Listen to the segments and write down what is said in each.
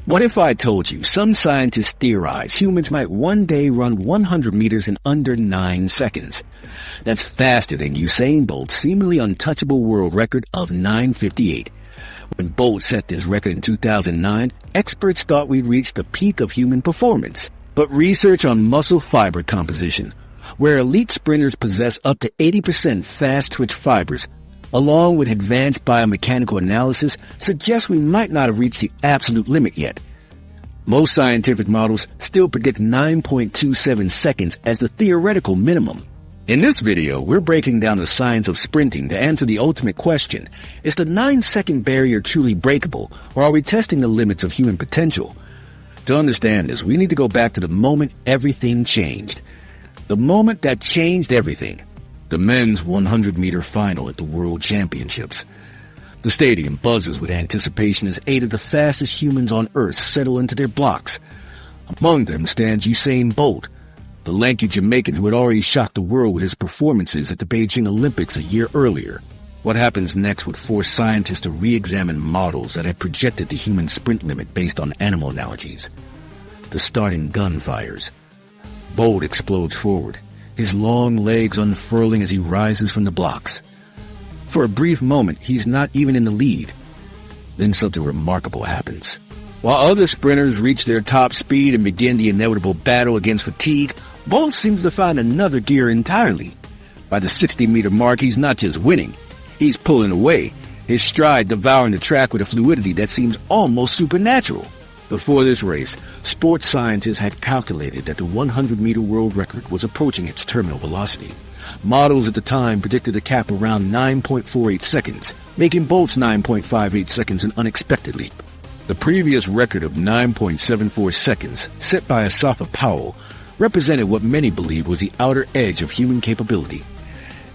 What if I told you some scientists theorize humans might one day run 100 meters in under 9 seconds? That's faster than Usain Bolt's seemingly untouchable world record of 9:58. When Bolt set this record in 2009, experts thought we'd reached the peak of human performance. But research on muscle fiber composition, where elite sprinters possess up to 80% fast-twitch fibers, along with advanced biomechanical analysis, suggests we might not have reached the absolute limit yet. Most scientific models still predict 9.27 seconds as the theoretical minimum. In this video, we're breaking down the science of sprinting to answer the ultimate question: is the 9-second barrier truly breakable, or are we testing the limits of human potential? To understand this, we need to go back to the moment everything changed. The moment that changed everything. The men's 100-meter final at the World Championships. The stadium buzzes with anticipation as 8 of the fastest humans on Earth settle into their blocks. Among them stands Usain Bolt, the lanky Jamaican who had already shocked the world with his performances at the Beijing Olympics a year earlier. What happens next would force scientists to re-examine models that had projected the human sprint limit based on animal analogies. The starting gun fires. Bolt explodes forward, his long legs unfurling as he rises from the blocks. For a brief moment, he's not even in the lead. Then something remarkable happens. While other sprinters reach their top speed and begin the inevitable battle against fatigue, Bolt seems to find another gear entirely. By the 60-meter mark, he's not just winning, he's pulling away, his stride devouring the track with a fluidity that seems almost supernatural. Before this race, sports scientists had calculated that the 100-meter world record was approaching its terminal velocity. Models at the time predicted a cap around 9.48 seconds, making Bolt's 9.58 seconds an unexpected leap. The previous record of 9.74 seconds, set by Asafa Powell, represented what many believed was the outer edge of human capability.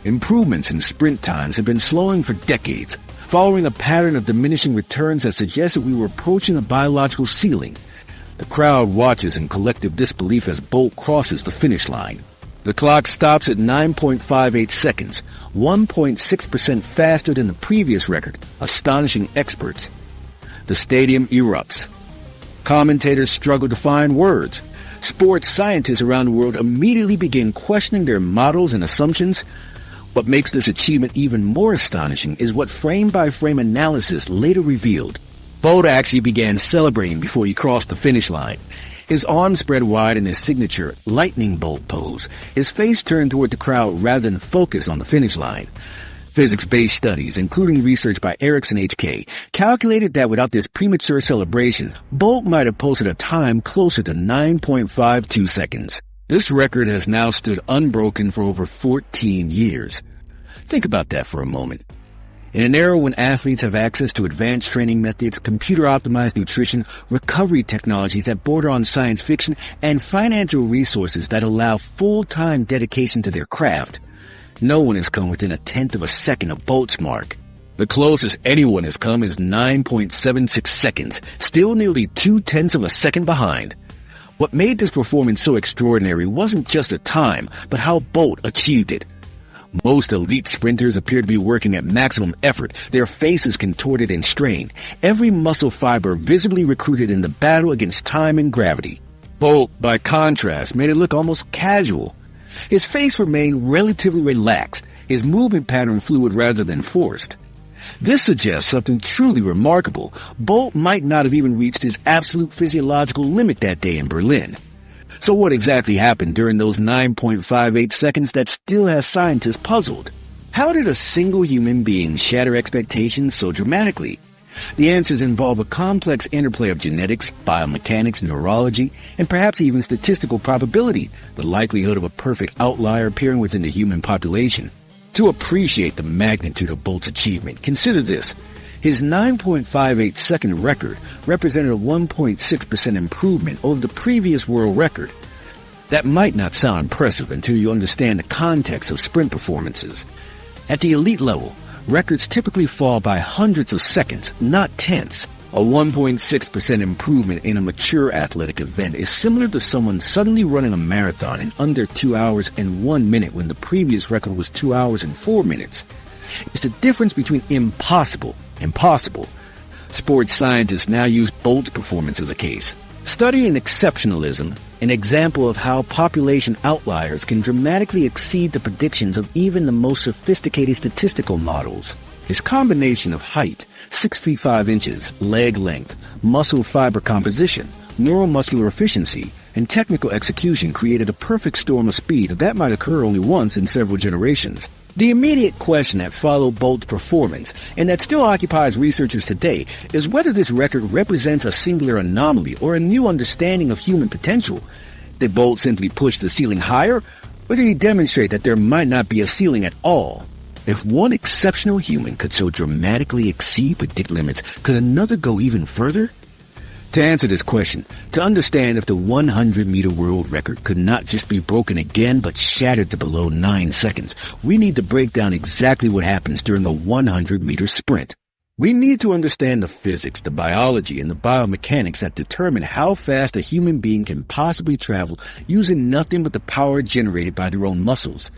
Improvements in sprint times had been slowing for decades, following a pattern of diminishing returns that suggested we were approaching a biological ceiling. The crowd watches in collective disbelief as Bolt crosses the finish line. The clock stops at 9.58 seconds, 1.6% faster than the previous record, astonishing experts. The stadium erupts. Commentators struggle to find words. Sports scientists around the world immediately begin questioning their models and assumptions. What makes this achievement even more astonishing is what frame-by-frame analysis later revealed. Bolt actually began celebrating before he crossed the finish line. His arms spread wide in his signature lightning bolt pose, his face turned toward the crowd rather than focused on the finish line. Physics-based studies, including research by Erickson HK, calculated that without this premature celebration, Bolt might have posted a time closer to 9.52 seconds. This record has now stood unbroken for over 14 years. Think about that for a moment. In an era when athletes have access to advanced training methods, computer-optimized nutrition, recovery technologies that border on science fiction, and financial resources that allow full-time dedication to their craft, no one has come within 1/10 of a second of Bolt's mark. The closest anyone has come is 9.76 seconds, still nearly 2/10 of a second behind. What made this performance so extraordinary wasn't just the time, but how Bolt achieved it. Most elite sprinters appear to be working at maximum effort, their faces contorted and strained, every muscle fiber visibly recruited in the battle against time and gravity. Bolt, by contrast, made it look almost casual. His face remained relatively relaxed, his movement pattern fluid rather than forced. This suggests something truly remarkable. Bolt might not have even reached his absolute physiological limit that day in Berlin. So what exactly happened during those 9.58 seconds that still has scientists puzzled? How did a single human being shatter expectations so dramatically? The answers involve a complex interplay of genetics, biomechanics, neurology, and perhaps even statistical probability, the likelihood of a perfect outlier appearing within the human population. To appreciate the magnitude of Bolt's achievement, consider this. His 9.58 second record represented a 1.6% improvement over the previous world record. That might not sound impressive until you understand the context of sprint performances. At the elite level, records typically fall by hundreds of seconds, not tenths. A 1.6% improvement in a mature athletic event is similar to someone suddenly running a marathon in under 2 hours and 1 minute when the previous record was 2 hours and 4 minutes. It's the difference between impossible. Sports scientists now use Bolt's performance as a case. Studying exceptionalism, an example of how population outliers can dramatically exceed the predictions of even the most sophisticated statistical models. His combination of height, 6 feet 5 inches, leg length, muscle fiber composition, neuromuscular efficiency, and technical execution created a perfect storm of speed that might occur only once in several generations. The immediate question that followed Bolt's performance, and that still occupies researchers today, is whether this record represents a singular anomaly or a new understanding of human potential. Did Bolt simply push the ceiling higher, or did he demonstrate that there might not be a ceiling at all? If one exceptional human could so dramatically exceed predicted limits, could another go even further? To answer this question, to understand if the 100-meter world record could not just be broken again but shattered to below 9 seconds, we need to break down exactly what happens during the 100-meter sprint. We need to understand the physics, the biology, and the biomechanics that determine how fast a human being can possibly travel using nothing but the power generated by their own muscles.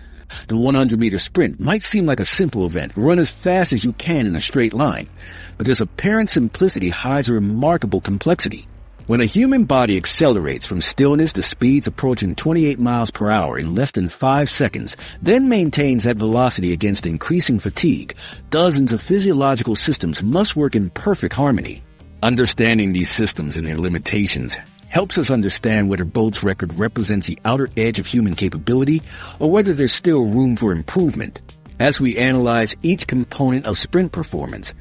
The 100-meter sprint might seem like a simple event, run as fast as you can in a straight line, but this apparent simplicity hides a remarkable complexity. When a human body accelerates from stillness to speeds approaching 28 miles per hour in less than 5 seconds, then maintains that velocity against increasing fatigue, dozens of physiological systems must work in perfect harmony. Understanding these systems and their limitations helps us understand whether Bolt's record represents the outer edge of human capability or whether there's still room for improvement. As we analyze each component of sprint performance,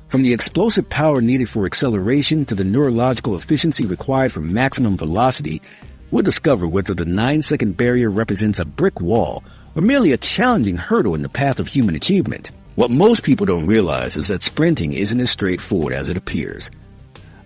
from the explosive power needed for acceleration to the neurological efficiency required for maximum velocity, we'll discover whether the 9-second barrier represents a brick wall or merely a challenging hurdle in the path of human achievement. What most people don't realize is that sprinting isn't as straightforward as it appears.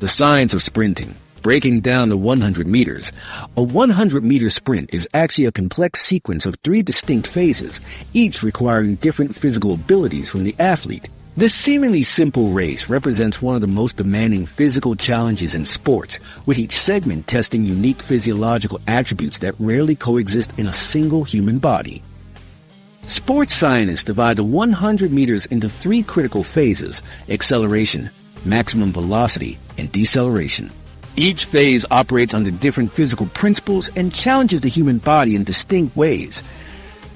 The science of sprinting, breaking down the 100 meters. A 100-meter sprint is actually a complex sequence of 3 distinct phases, each requiring different physical abilities from the athlete. This seemingly simple race represents one of the most demanding physical challenges in sports, with each segment testing unique physiological attributes that rarely coexist in a single human body. Sports scientists divide the 100 meters into 3 critical phases: acceleration, maximum velocity, and deceleration. Each phase operates under different physical principles and challenges the human body in distinct ways.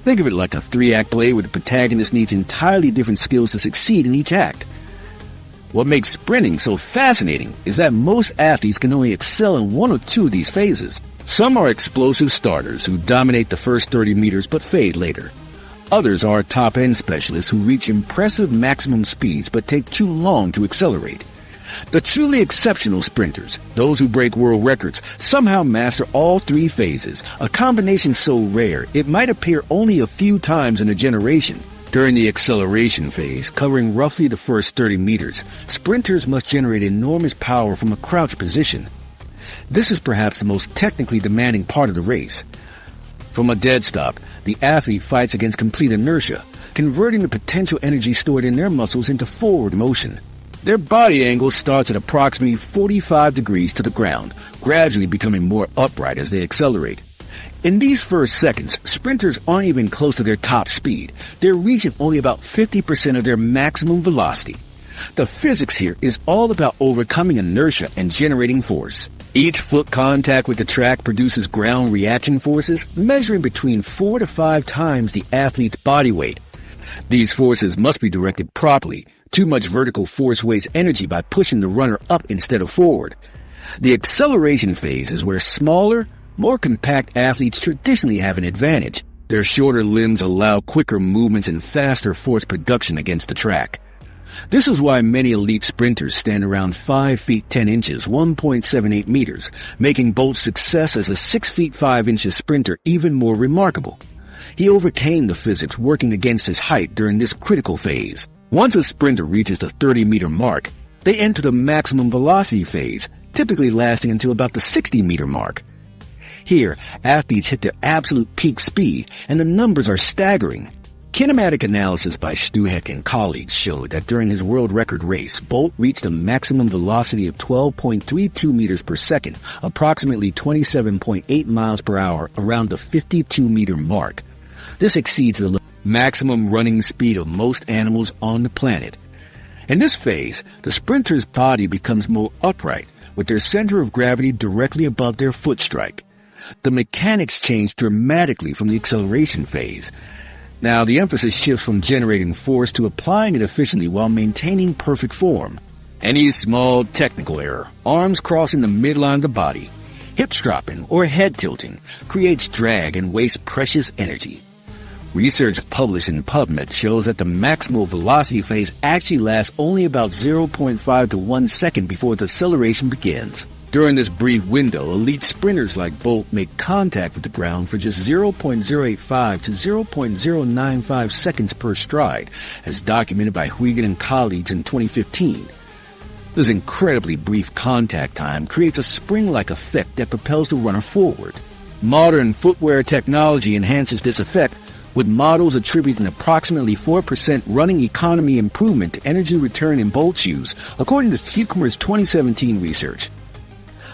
Think of it like a 3-act play where the protagonist needs entirely different skills to succeed in each act. What makes sprinting so fascinating is that most athletes can only excel in one or two of these phases. Some are explosive starters who dominate the first 30 meters but fade later. Others are top-end specialists who reach impressive maximum speeds but take too long to accelerate. The truly exceptional sprinters, those who break world records, somehow master all 3 phases, a combination so rare it might appear only a few times in a generation. During the acceleration phase, covering roughly the first 30 meters, sprinters must generate enormous power from a crouched position. This is perhaps the most technically demanding part of the race. From a dead stop, the athlete fights against complete inertia, converting the potential energy stored in their muscles into forward motion. Their body angle starts at approximately 45 degrees to the ground, gradually becoming more upright as they accelerate. In these first seconds, sprinters aren't even close to their top speed. They're reaching only about 50% of their maximum velocity. The physics here is all about overcoming inertia and generating force. Each foot contact with the track produces ground reaction forces measuring between 4 to 5 times the athlete's body weight. These forces must be directed properly. Too much vertical force wastes energy by pushing the runner up instead of forward. The acceleration phase is where smaller, more compact athletes traditionally have an advantage. Their shorter limbs allow quicker movements and faster force production against the track. This is why many elite sprinters stand around 5 feet 10 inches, 1.78 meters, making Bolt's success as a 6 feet 5 inches sprinter even more remarkable. He overcame the physics working against his height during this critical phase. Once a sprinter reaches the 30-meter mark, they enter the maximum velocity phase, typically lasting until about the 60-meter mark. Here, athletes hit their absolute peak speed, and the numbers are staggering. Kinematic analysis by Stuhek and colleagues showed that during his world record race, Bolt reached a maximum velocity of 12.32 meters per second, approximately 27.8 miles per hour, around the 52-meter mark. This exceeds the maximum running speed of most animals on the planet. In this phase, the sprinter's body becomes more upright, with their center of gravity directly above their foot strike. The mechanics change dramatically from the acceleration phase. Now, the emphasis shifts from generating force to applying it efficiently while maintaining perfect form. Any small technical error, arms crossing the midline of the body, hip dropping, or head tilting, creates drag and wastes precious energy. Research published in PubMed shows that the maximal velocity phase actually lasts only about 0.5 to 1 second before the acceleration begins. During this brief window, elite sprinters like Bolt make contact with the ground for just 0.085 to 0.095 seconds per stride, as documented by Huygen and colleagues in 2015. This incredibly brief contact time creates a spring-like effect that propels the runner forward. Modern footwear technology enhances this effect, with models attributing approximately 4% running economy improvement to energy return in Bolt shoes, according to Fukumer's 2017 research.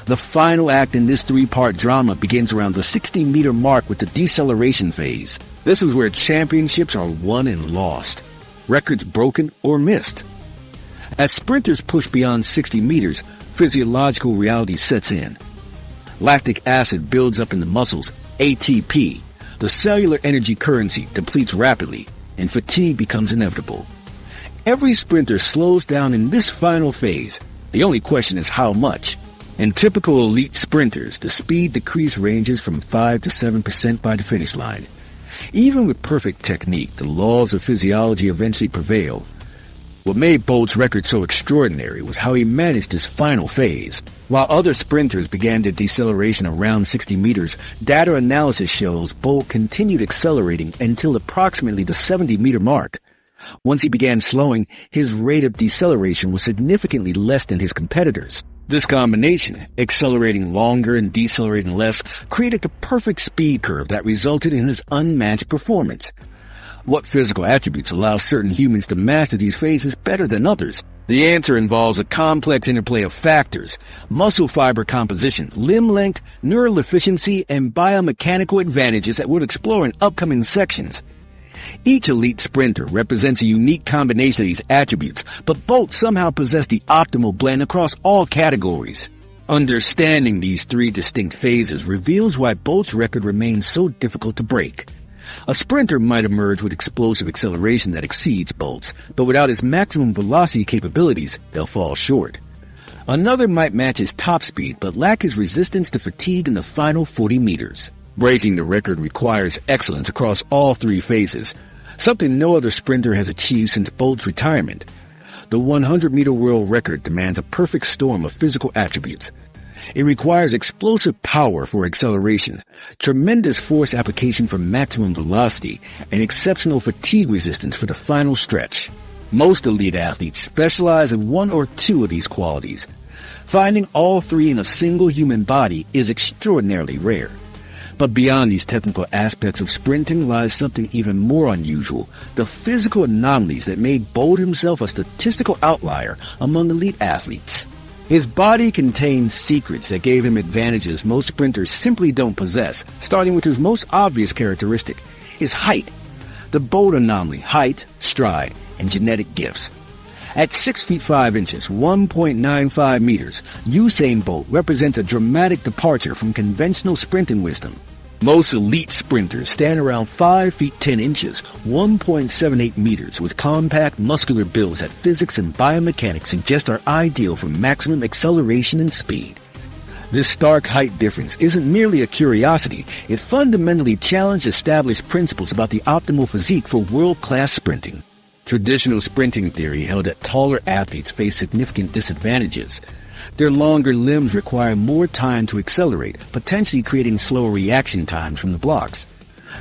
The final act in this three-part drama begins around the 60-meter mark with the deceleration phase. This is where championships are won and lost, records broken or missed. As sprinters push beyond 60 meters, physiological reality sets in. Lactic acid builds up in the muscles, ATP. The cellular energy currency depletes rapidly, and fatigue becomes inevitable. Every sprinter slows down in this final phase. The only question is how much. In typical elite sprinters, the speed decrease ranges from 5 to 7% by the finish line. Even with perfect technique, the laws of physiology eventually prevail. What made Bolt's record so extraordinary was how he managed his final phase. While other sprinters began their deceleration around 60 meters, data analysis shows Bolt continued accelerating until approximately the 70-meter mark. Once he began slowing, his rate of deceleration was significantly less than his competitors. This combination, accelerating longer and decelerating less, created the perfect speed curve that resulted in his unmatched performance. What physical attributes allow certain humans to master these phases better than others? The answer involves a complex interplay of factors: muscle fiber composition, limb length, neural efficiency, and biomechanical advantages that we'll explore in upcoming sections. Each elite sprinter represents a unique combination of these attributes, but Bolt somehow possessed the optimal blend across all categories. Understanding these three distinct phases reveals why Bolt's record remains so difficult to break. A sprinter might emerge with explosive acceleration that exceeds Bolt's, but without his maximum velocity capabilities, they'll fall short. Another might match his top speed, but lack his resistance to fatigue in the final 40 meters. Breaking the record requires excellence across all three phases, something no other sprinter has achieved since Bolt's retirement. The 100-meter world record demands a perfect storm of physical attributes. It requires explosive power for acceleration, tremendous force application for maximum velocity, and exceptional fatigue resistance for the final stretch. Most elite athletes specialize in one or two of these qualities. Finding all three in a single human body is extraordinarily rare. But beyond these technical aspects of sprinting lies something even more unusual: the physical anomalies that made Bolt himself a statistical outlier among elite athletes. His body contains secrets that gave him advantages most sprinters simply don't possess, starting with his most obvious characteristic: his height. The Bolt anomaly: height, stride, and genetic gifts. At 6 feet 5 inches, 1.95 meters, Usain Bolt represents a dramatic departure from conventional sprinting wisdom. Most elite sprinters stand around 5 feet 10 inches, 1.78 meters, with compact muscular builds that physics and biomechanics suggest are ideal for maximum acceleration and speed. This stark height difference isn't merely a curiosity, it fundamentally challenged established principles about the optimal physique for world-class sprinting. Traditional sprinting theory held that taller athletes face significant disadvantages. Their longer limbs require more time to accelerate, potentially creating slower reaction times from the blocks.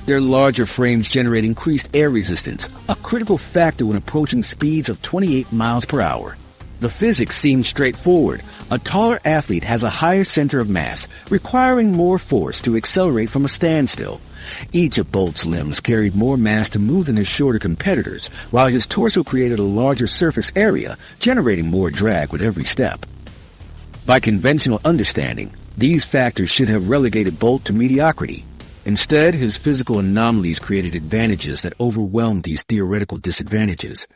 Their larger frames generate increased air resistance, a critical factor when approaching speeds of 28 miles per hour. The physics seems straightforward. A taller athlete has a higher center of mass, requiring more force to accelerate from a standstill. Each of Bolt's limbs carried more mass to move than his shorter competitors, while his torso created a larger surface area, generating more drag with every step. By conventional understanding, these factors should have relegated Bolt to mediocrity. Instead, his physical anomalies created advantages that overwhelmed these theoretical disadvantages.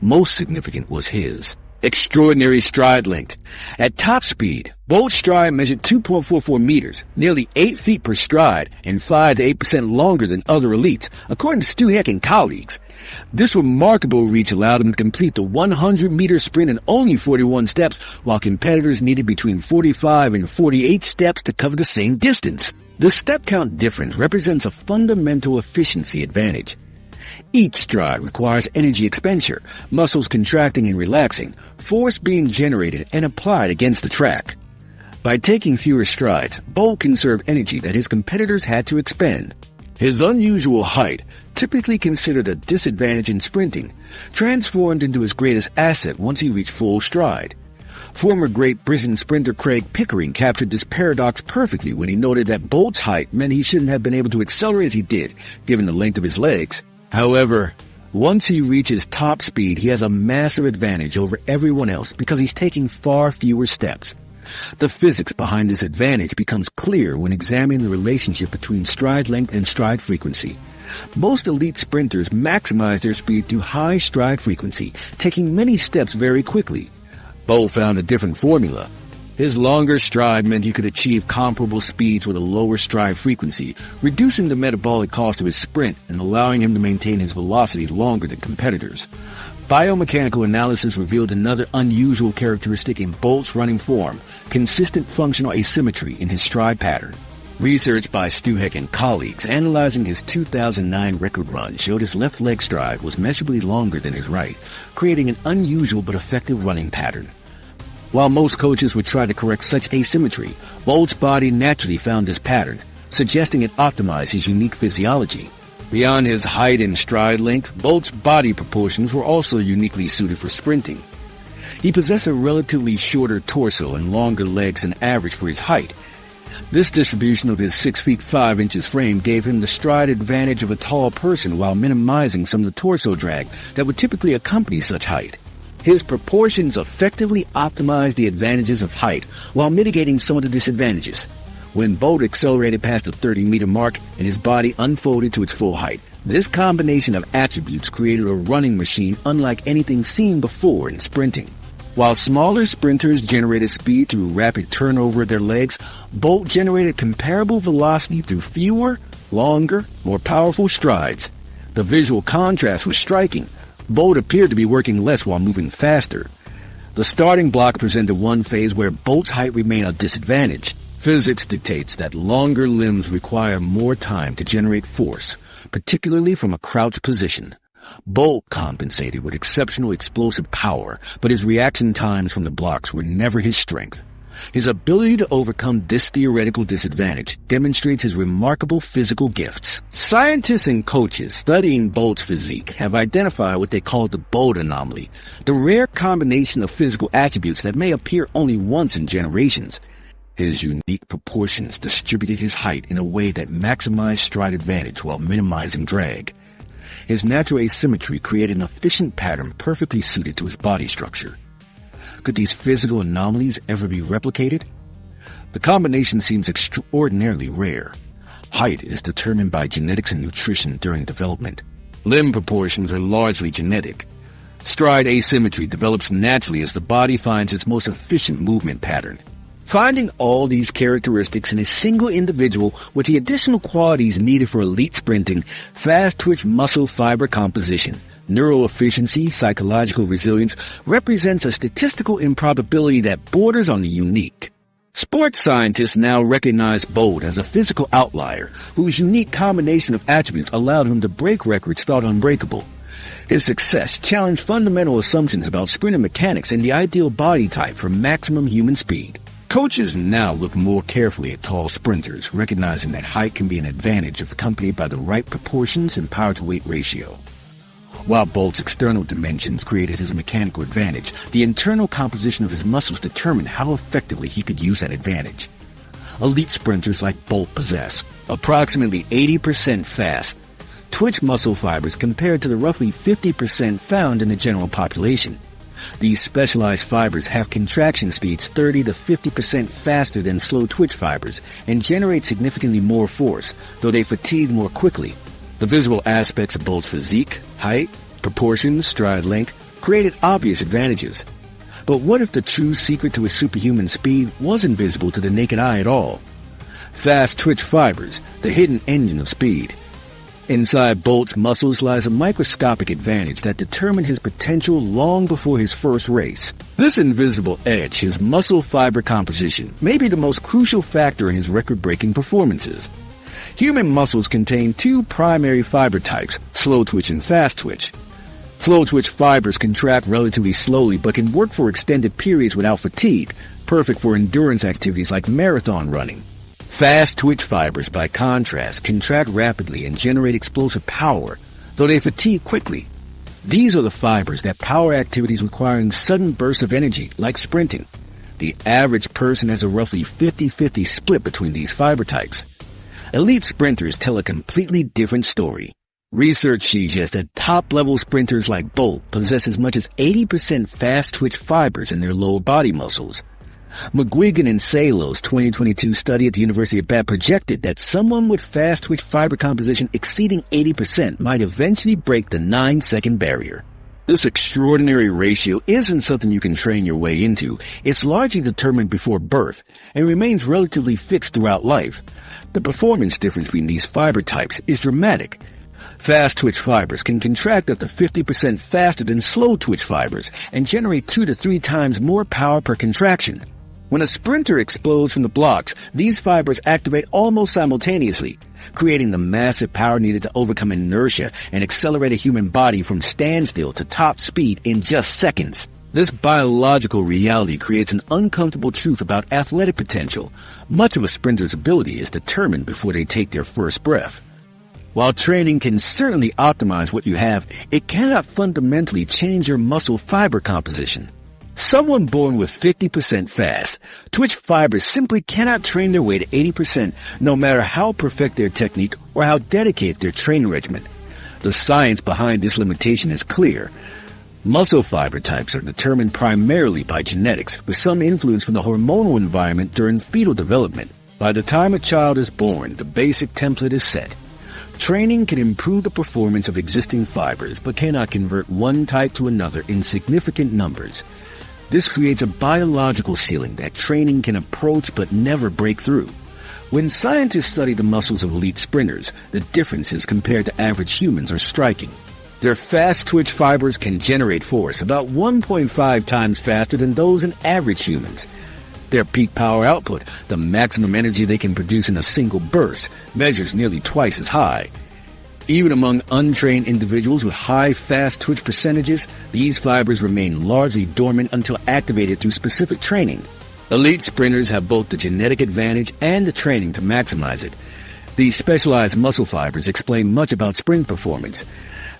Most significant was his extraordinary stride length. At top speed, Bolt's stride measured 2.44 meters, nearly 8 feet per stride, and 5 to 8% longer than other elites, according to Stu Heck and colleagues. This remarkable reach allowed him to complete the 100-meter sprint in only 41 steps, while competitors needed between 45 and 48 steps to cover the same distance. The step count difference represents a fundamental efficiency advantage. Each stride requires energy expenditure, muscles contracting and relaxing, force being generated and applied against the track. By taking fewer strides, Bolt conserved energy that his competitors had to expend. His unusual height, typically considered a disadvantage in sprinting, transformed into his greatest asset once he reached full stride. Former Great Britain sprinter Craig Pickering captured this paradox perfectly when he noted that Bolt's height meant he shouldn't have been able to accelerate as he did, given the length of his legs. However, once he reaches top speed, he has a massive advantage over everyone else because he's taking far fewer steps. The physics behind this advantage becomes clear when examining the relationship between stride length and stride frequency. Most elite sprinters maximize their speed through high stride frequency, taking many steps very quickly. Bolt found a different formula. His longer stride meant he could achieve comparable speeds with a lower stride frequency, reducing the metabolic cost of his sprint and allowing him to maintain his velocity longer than competitors. Biomechanical analysis revealed another unusual characteristic in Bolt's running form: consistent functional asymmetry in his stride pattern. Research by Stu Heck and colleagues analyzing his 2009 record run showed his left leg stride was measurably longer than his right, creating an unusual but effective running pattern. While most coaches would try to correct such asymmetry, Bolt's body naturally found this pattern, suggesting it optimized his unique physiology. Beyond his height and stride length, Bolt's body proportions were also uniquely suited for sprinting. He possessed a relatively shorter torso and longer legs than average for his height. This distribution of his 6 feet 5 inches frame gave him the stride advantage of a tall person while minimizing some of the torso drag that would typically accompany such height. His proportions effectively optimized the advantages of height while mitigating some of the disadvantages. When Bolt accelerated past the 30-meter mark and his body unfolded to its full height, this combination of attributes created a running machine unlike anything seen before in sprinting. While smaller sprinters generated speed through rapid turnover of their legs, Bolt generated comparable velocity through fewer, longer, more powerful strides. The visual contrast was striking. Bolt appeared to be working less while moving faster. The starting block presented one phase where Bolt's height remained a disadvantage. Physics dictates that longer limbs require more time to generate force, particularly from a crouched position. Bolt compensated with exceptional explosive power, but his reaction times from the blocks were never his strength. His ability to overcome this theoretical disadvantage demonstrates his remarkable physical gifts. Scientists and coaches studying Bolt's physique have identified what they call the Bolt anomaly, the rare combination of physical attributes that may appear only once in generations. His unique proportions distributed his height in a way that maximized stride advantage while minimizing drag. His natural asymmetry created an efficient pattern perfectly suited to his body structure. Could these physical anomalies ever be replicated? The combination seems extraordinarily rare. Height is determined by genetics and nutrition during development. Limb proportions are largely genetic. Stride asymmetry develops naturally as the body finds its most efficient movement pattern. Finding all these characteristics in a single individual with the additional qualities needed for elite sprinting, fast-twitch muscle fiber composition, neural efficiency, psychological resilience, represents a statistical improbability that borders on the unique. Sports scientists now recognize Bolt as a physical outlier whose unique combination of attributes allowed him to break records thought unbreakable. His success challenged fundamental assumptions about sprinter mechanics and the ideal body type for maximum human speed. Coaches now look more carefully at tall sprinters, recognizing that height can be an advantage if accompanied by the right proportions and power-to-weight ratio. While Bolt's external dimensions created his mechanical advantage, the internal composition of his muscles determined how effectively he could use that advantage. Elite sprinters like Bolt possess approximately 80% fast twitch muscle fibers compared to the roughly 50% found in the general population. These specialized fibers have contraction speeds 30 to 50% faster than slow twitch fibers and generate significantly more force, though they fatigue more quickly. The visible aspects of Bolt's physique, height, proportions, stride length, created obvious advantages. But what if the true secret to his superhuman speed wasn't visible to the naked eye at all? Fast twitch fibers, the hidden engine of speed. Inside Bolt's muscles lies a microscopic advantage that determined his potential long before his first race. This invisible edge, his muscle fiber composition, may be the most crucial factor in his record-breaking performances. Human muscles contain two primary fiber types, slow twitch and fast twitch. Slow twitch fibers contract relatively slowly but can work for extended periods without fatigue, perfect for endurance activities like marathon running. Fast twitch fibers, by contrast, contract rapidly and generate explosive power, though they fatigue quickly. These are the fibers that power activities requiring sudden bursts of energy, like sprinting. The average person has a roughly 50-50 split between these fiber types. Elite sprinters tell a completely different story. Research suggests that top-level sprinters like Bolt possess as much as 80% fast-twitch fibers in their lower body muscles. McGuigan and Salo's 2022 study at the University of Bath projected that someone with fast-twitch fiber composition exceeding 80% might eventually break the 9-second barrier. This extraordinary ratio isn't something you can train your way into. It's largely determined before birth and remains relatively fixed throughout life. The performance difference between these fiber types is dramatic. Fast-twitch fibers can contract up to 50% faster than slow-twitch fibers and generate 2 to 3 times more power per contraction. When a sprinter explodes from the blocks, these fibers activate almost simultaneously, creating the massive power needed to overcome inertia and accelerate a human body from standstill to top speed in just seconds. This biological reality creates an uncomfortable truth about athletic potential. Much of a sprinter's ability is determined before they take their first breath. While training can certainly optimize what you have, it cannot fundamentally change your muscle fiber composition. Someone born with 50% fast twitch fibers simply cannot train their way to 80% no matter how perfect their technique or how dedicated their training regimen. The science behind this limitation is clear. Muscle fiber types are determined primarily by genetics, with some influence from the hormonal environment during fetal development. By the time a child is born, the basic template is set. Training can improve the performance of existing fibers, but cannot convert one type to another in significant numbers. This creates a biological ceiling that training can approach but never break through. When scientists study the muscles of elite sprinters, the differences compared to average humans are striking. Their fast twitch fibers can generate force about 1.5 times faster than those in average humans. Their peak power output, the maximum energy they can produce in a single burst, measures nearly twice as high. Even among untrained individuals with high fast twitch percentages, these fibers remain largely dormant until activated through specific training. Elite sprinters have both the genetic advantage and the training to maximize it. These specialized muscle fibers explain much about sprint performance.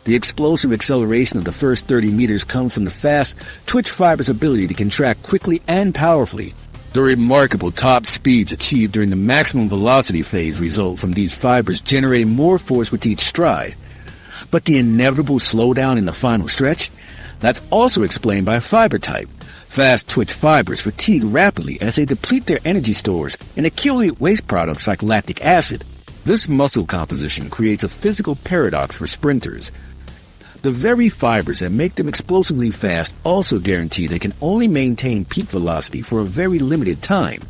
The explosive acceleration of the first 30 meters comes from the fast twitch fibers' ability to contract quickly and powerfully. The remarkable top speeds achieved during the maximum velocity phase result from these fibers generating more force with each stride. But the inevitable slowdown in the final stretch? That's also explained by fiber type. Fast twitch fibers fatigue rapidly as they deplete their energy stores and accumulate waste products like lactic acid. This muscle composition creates a physical paradox for sprinters. The very fibers that make them explosively fast also guarantee they can only maintain peak velocity for a very limited time.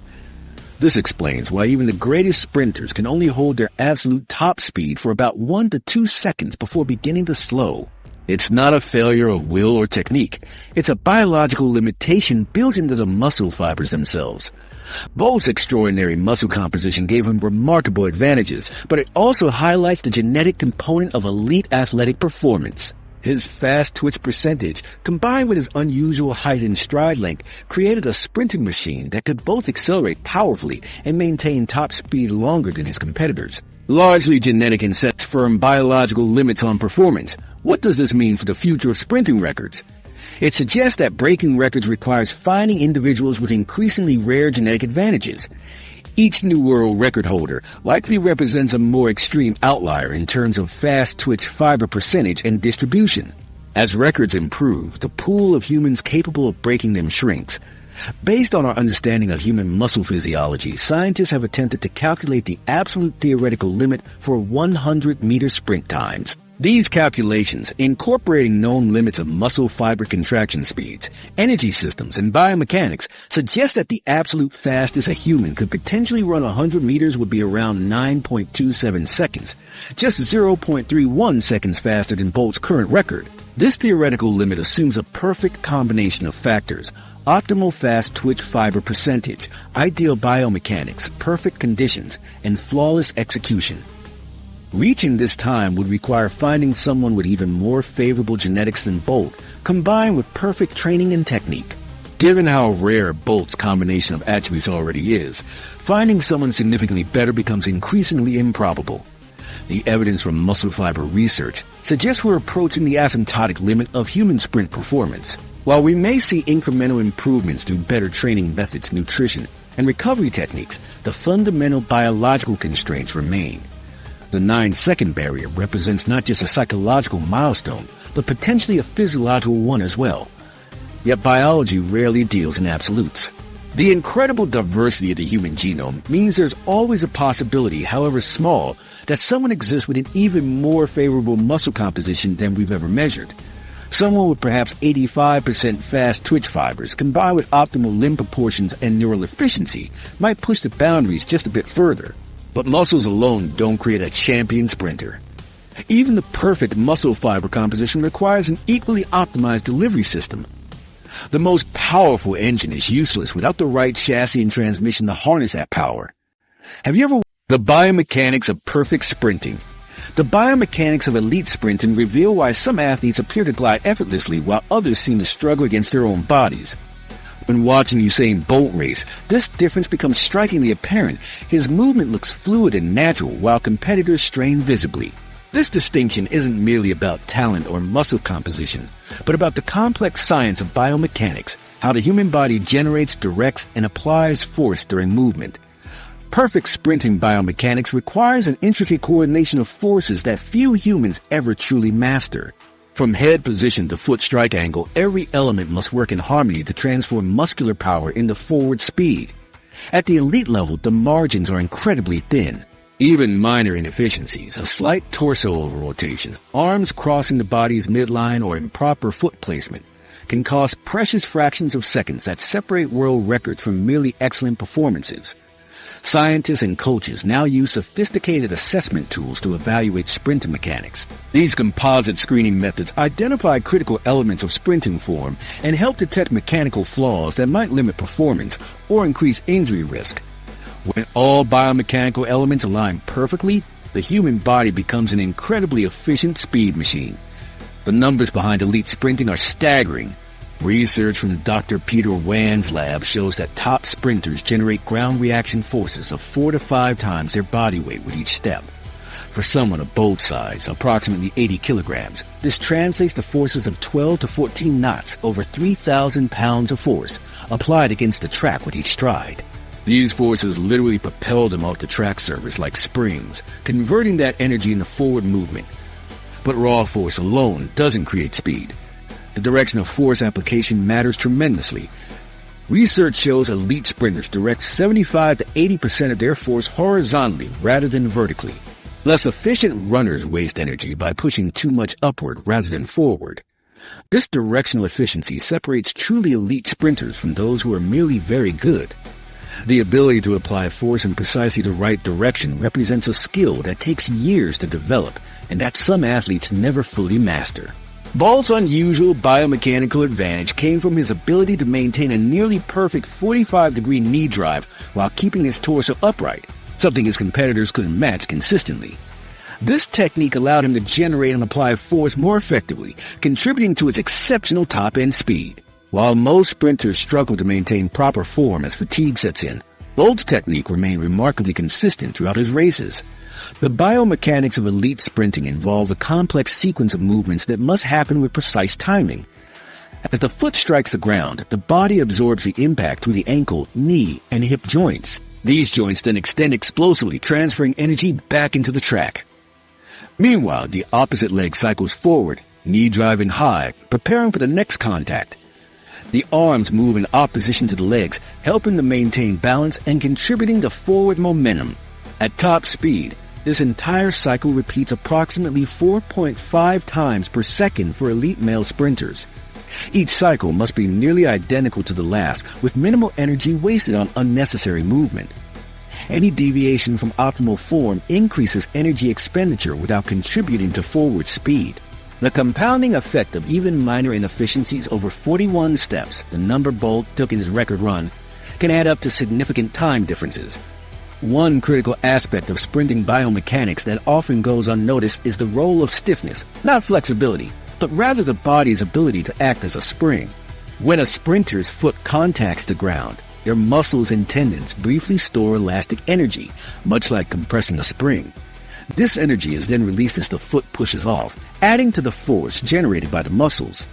This explains why even the greatest sprinters can only hold their absolute top speed for about 1 to 2 seconds before beginning to slow. It's not a failure of will or technique. It's a biological limitation built into the muscle fibers themselves. Bolt's extraordinary muscle composition gave him remarkable advantages, but it also highlights the genetic component of elite athletic performance. His fast twitch percentage, combined with his unusual height and stride length, created a sprinting machine that could both accelerate powerfully and maintain top speed longer than his competitors. Largely genetic and sets firm biological limits on performance. What does this mean for the future of sprinting records? It suggests that breaking records requires finding individuals with increasingly rare genetic advantages. Each new world record holder likely represents a more extreme outlier in terms of fast twitch fiber percentage and distribution. As records improve, the pool of humans capable of breaking them shrinks. Based on our understanding of human muscle physiology, scientists have attempted to calculate the absolute theoretical limit for 100-meter sprint times. These calculations, incorporating known limits of muscle fiber contraction speeds, energy systems, and biomechanics, suggest that the absolute fastest a human could potentially run 100 meters would be around 9.27 seconds, just 0.31 seconds faster than Bolt's current record. This theoretical limit assumes a perfect combination of factors: optimal fast twitch fiber percentage, ideal biomechanics, perfect conditions, and flawless execution. Reaching this time would require finding someone with even more favorable genetics than Bolt, combined with perfect training and technique. Given how rare Bolt's combination of attributes already is, finding someone significantly better becomes increasingly improbable. The evidence from muscle fiber research suggests we're approaching the asymptotic limit of human sprint performance. While we may see incremental improvements through better training methods, nutrition, and recovery techniques, the fundamental biological constraints remain. The 9-second barrier represents not just a psychological milestone, but potentially a physiological one as well. Yet biology rarely deals in absolutes. The incredible diversity of the human genome means there's always a possibility, however small, that someone exists with an even more favorable muscle composition than we've ever measured. Someone with perhaps 85% fast twitch fibers combined with optimal limb proportions and neural efficiency might push the boundaries just a bit further. But muscles alone don't create a champion sprinter. Even the perfect muscle fiber composition requires an equally optimized delivery system. The most powerful engine is useless without the right chassis and transmission to harness that power. Have you ever... The biomechanics of perfect sprinting. The biomechanics of elite sprinting reveal why some athletes appear to glide effortlessly while others seem to struggle against their own bodies. When watching Usain Bolt race, this difference becomes strikingly apparent. His movement looks fluid and natural, while competitors strain visibly. This distinction isn't merely about talent or muscle composition, but about the complex science of biomechanics, how the human body generates, directs, and applies force during movement. Perfect sprinting biomechanics requires an intricate coordination of forces that few humans ever truly master. From head position to foot strike angle, every element must work in harmony to transform muscular power into forward speed. At the elite level, the margins are incredibly thin. Even minor inefficiencies, a slight torso over-rotation, arms crossing the body's midline, or improper foot placement, can cost precious fractions of seconds that separate world records from merely excellent performances. Scientists and coaches now use sophisticated assessment tools to evaluate sprinting mechanics. These composite screening methods identify critical elements of sprinting form and help detect mechanical flaws that might limit performance or increase injury risk. When all biomechanical elements align perfectly, the human body becomes an incredibly efficient speed machine. The numbers behind elite sprinting are staggering. Research from Dr. Peter Wan's lab shows that top sprinters generate ground reaction forces of 4 to 5 times their body weight with each step. For someone of Bolt size, approximately 80 kilograms, this translates to forces of 12 to 14 knots over 3,000 pounds of force applied against the track with each stride. These forces literally propel them off the track surface like springs, converting that energy into forward movement. But raw force alone doesn't create speed. The direction of force application matters tremendously. Research shows elite sprinters direct 75 to 80% of their force horizontally rather than vertically. Less efficient runners waste energy by pushing too much upward rather than forward. This directional efficiency separates truly elite sprinters from those who are merely very good. The ability to apply force in precisely the right direction represents a skill that takes years to develop and that some athletes never fully master. Bolt's unusual biomechanical advantage came from his ability to maintain a nearly perfect 45-degree knee drive while keeping his torso upright, something his competitors couldn't match consistently. This technique allowed him to generate and apply force more effectively, contributing to his exceptional top-end speed. While most sprinters struggle to maintain proper form as fatigue sets in, Bolt's technique remained remarkably consistent throughout his races. The biomechanics of elite sprinting involve a complex sequence of movements that must happen with precise timing. As the foot strikes the ground, the body absorbs the impact through the ankle, knee, and hip joints. These joints then extend explosively, transferring energy back into the track. Meanwhile, the opposite leg cycles forward, knee driving high, preparing for the next contact. The arms move in opposition to the legs, helping to maintain balance and contributing to forward momentum. At top speed, This entire cycle repeats approximately 4.5 times per second for elite male sprinters. Each cycle must be nearly identical to the last, with minimal energy wasted on unnecessary movement. Any deviation from optimal form increases energy expenditure without contributing to forward speed. The compounding effect of even minor inefficiencies over 41 steps, the number Bolt took in his record run, can add up to significant time differences. One critical aspect of sprinting biomechanics that often goes unnoticed is the role of stiffness, not flexibility, but rather the body's ability to act as a spring. When a sprinter's foot contacts the ground, their muscles and tendons briefly store elastic energy, much like compressing a spring. This energy is then released as the foot pushes off, adding to the force generated by the muscles.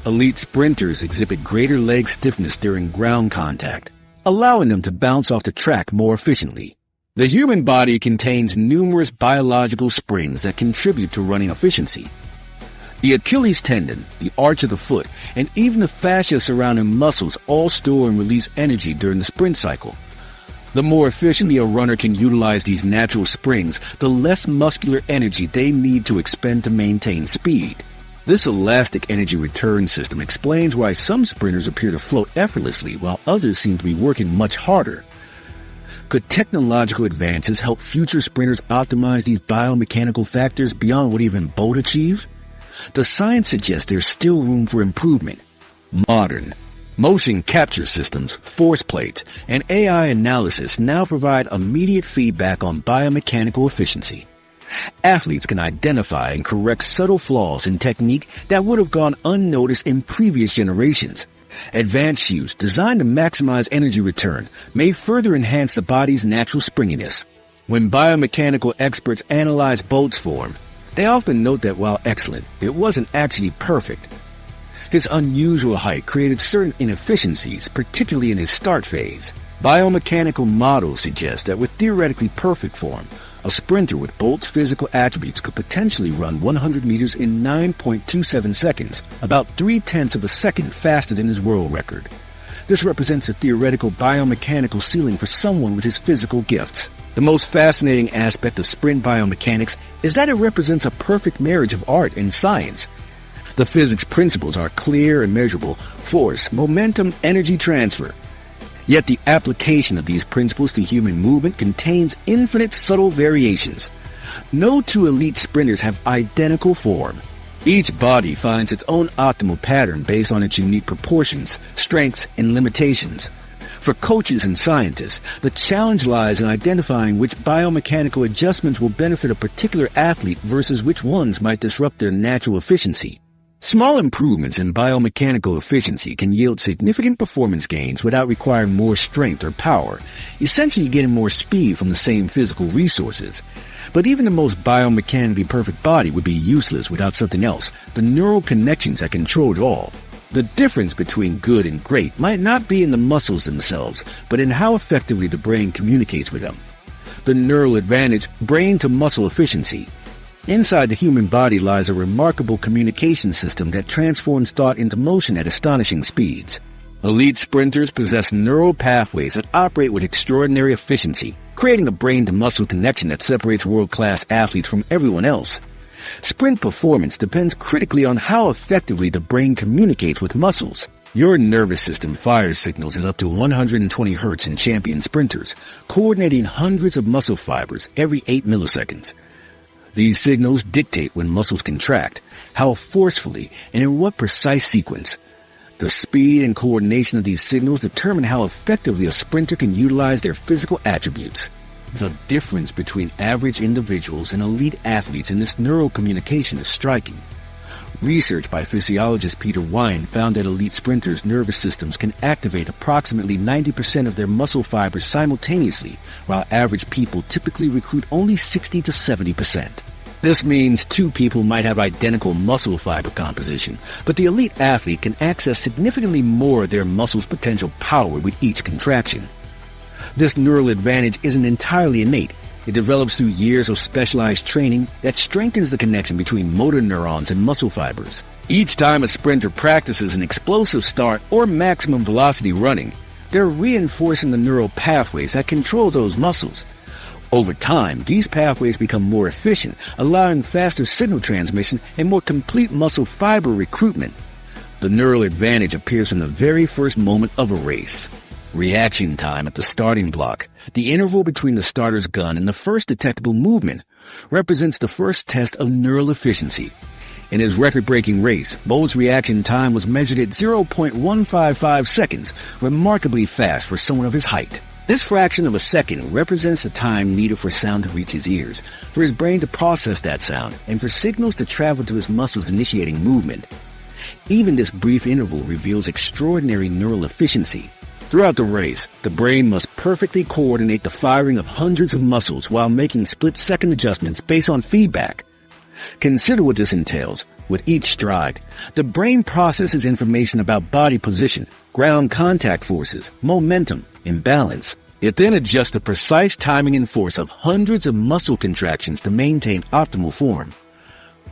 Elite sprinters exhibit greater leg stiffness during ground contact, allowing them to bounce off the track more efficiently. The human body contains numerous biological springs that contribute to running efficiency. The Achilles tendon, the arch of the foot, and even the fascia surrounding muscles all store and release energy during the sprint cycle. The more efficiently a runner can utilize these natural springs, the less muscular energy they need to expend to maintain speed. This elastic energy return system explains why some sprinters appear to float effortlessly while others seem to be working much harder. Could technological advances help future sprinters optimize these biomechanical factors beyond what even Bolt achieved? The science suggests there's still room for improvement. Modern motion capture systems, force plates, and AI analysis now provide immediate feedback on biomechanical efficiency. Athletes can identify and correct subtle flaws in technique that would have gone unnoticed in previous generations. Advanced shoes designed to maximize energy return may further enhance the body's natural springiness. When biomechanical experts analyze Bolt's form, they often note that while excellent, it wasn't actually perfect. His unusual height created certain inefficiencies, particularly in his start phase. Biomechanical models suggest that with theoretically perfect form, a sprinter with Bolt's physical attributes could potentially run 100 meters in 9.27 seconds, about 0.3 of a second faster than his world record. This represents a theoretical biomechanical ceiling for someone with his physical gifts. The most fascinating aspect of sprint biomechanics is that it represents a perfect marriage of art and science. The physics principles are clear and measurable: force, momentum, energy transfer. Yet the application of these principles to human movement contains infinite subtle variations. No two elite sprinters have identical form. Each body finds its own optimal pattern based on its unique proportions, strengths, and limitations. For coaches and scientists, the challenge lies in identifying which biomechanical adjustments will benefit a particular athlete versus which ones might disrupt their natural efficiency. Small improvements in biomechanical efficiency can yield significant performance gains without requiring more strength or power, essentially getting more speed from the same physical resources. But even the most biomechanically perfect body would be useless without something else: the neural connections that control it all. The difference between good and great might not be in the muscles themselves, but in how effectively the brain communicates with them. The neural advantage, brain to muscle efficiency. Inside the human body lies a remarkable communication system that transforms thought into motion at astonishing speeds. Elite sprinters possess neural pathways that operate with extraordinary efficiency, creating a brain-to-muscle connection that separates world-class athletes from everyone else. Sprint performance depends critically on how effectively the brain communicates with muscles. Your nervous system fires signals at up to 120 hertz in champion sprinters, coordinating hundreds of muscle fibers every 8 milliseconds. These signals dictate when muscles contract, how forcefully, and in what precise sequence. The speed and coordination of these signals determine how effectively a sprinter can utilize their physical attributes. The difference between average individuals and elite athletes in this neural communication is striking. Research by physiologist Peter Wine found that elite sprinters' nervous systems can activate approximately 90% of their muscle fibers simultaneously, while average people typically recruit only 60 to 70%. This means two people might have identical muscle fiber composition, but the elite athlete can access significantly more of their muscles' potential power with each contraction. This neural advantage isn't entirely innate. It develops through years of specialized training that strengthens the connection between motor neurons and muscle fibers. Each time a sprinter practices an explosive start or maximum velocity running, they're reinforcing the neural pathways that control those muscles. Over time, these pathways become more efficient, allowing faster signal transmission and more complete muscle fiber recruitment. The neural advantage appears from the very first moment of a race. Reaction time at the starting block, the interval between the starter's gun and the first detectable movement, represents the first test of neural efficiency. In his record-breaking race, Bolt's reaction time was measured at 0.155 seconds, remarkably fast for someone of his height. This fraction of a second represents the time needed for sound to reach his ears, for his brain to process that sound, and for signals to travel to his muscles initiating movement. Even this brief interval reveals extraordinary neural efficiency. Throughout the race, the brain must perfectly coordinate the firing of hundreds of muscles while making split-second adjustments based on feedback. Consider what this entails. With each stride, the brain processes information about body position, ground contact forces, momentum, and balance. It then adjusts the precise timing and force of hundreds of muscle contractions to maintain optimal form.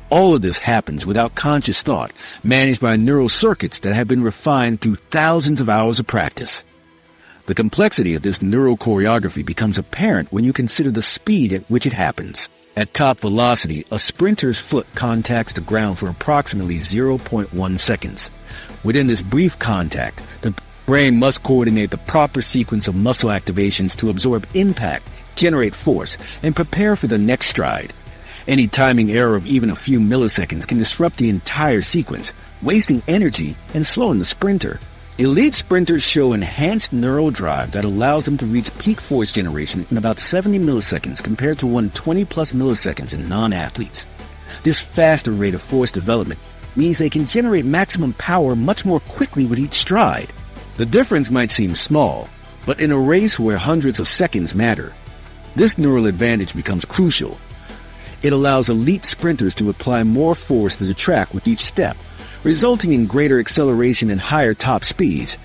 All of this happens without conscious thought, managed by neural circuits that have been refined through thousands of hours of practice. The complexity of this neural choreography becomes apparent when you consider the speed at which it happens. At top velocity, a sprinter's foot contacts the ground for approximately 0.1 seconds. Within this brief contact, the brain must coordinate the proper sequence of muscle activations to absorb impact, generate force, and prepare for the next stride. Any timing error of even a few milliseconds can disrupt the entire sequence, wasting energy and slowing the sprinter. Elite sprinters show enhanced neural drive that allows them to reach peak force generation in about 70 milliseconds compared to 120 plus milliseconds in non-athletes. This faster rate of force development means they can generate maximum power much more quickly with each stride. The difference might seem small, but in a race where hundreds of seconds matter, this neural advantage becomes crucial. It allows elite sprinters to apply more force to the track with each step, resulting in greater acceleration and higher top speeds.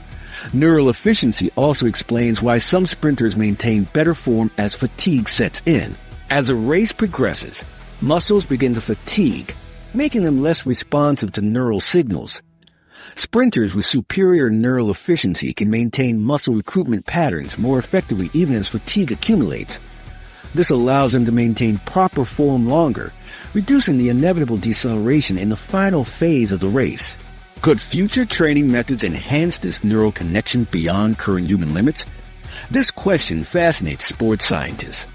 Neural efficiency also explains why some sprinters maintain better form as fatigue sets in. As a race progresses, muscles begin to fatigue, making them less responsive to neural signals. Sprinters with superior neural efficiency can maintain muscle recruitment patterns more effectively even as fatigue accumulates. This allows them to maintain proper form longer, reducing the inevitable deceleration in the final phase of the race. Could future training methods enhance this neural connection beyond current human limits? This question fascinates sports scientists.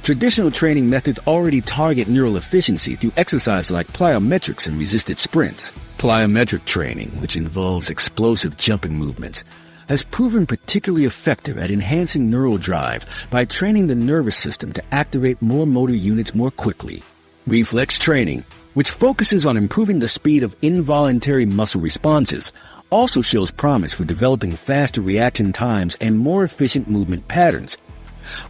Traditional training methods already target neural efficiency through exercise like plyometrics and resisted sprints. Plyometric training, which involves explosive jumping movements, has proven particularly effective at enhancing neural drive by training the nervous system to activate more motor units more quickly. Reflex training, which focuses on improving the speed of involuntary muscle responses, also shows promise for developing faster reaction times and more efficient movement patterns.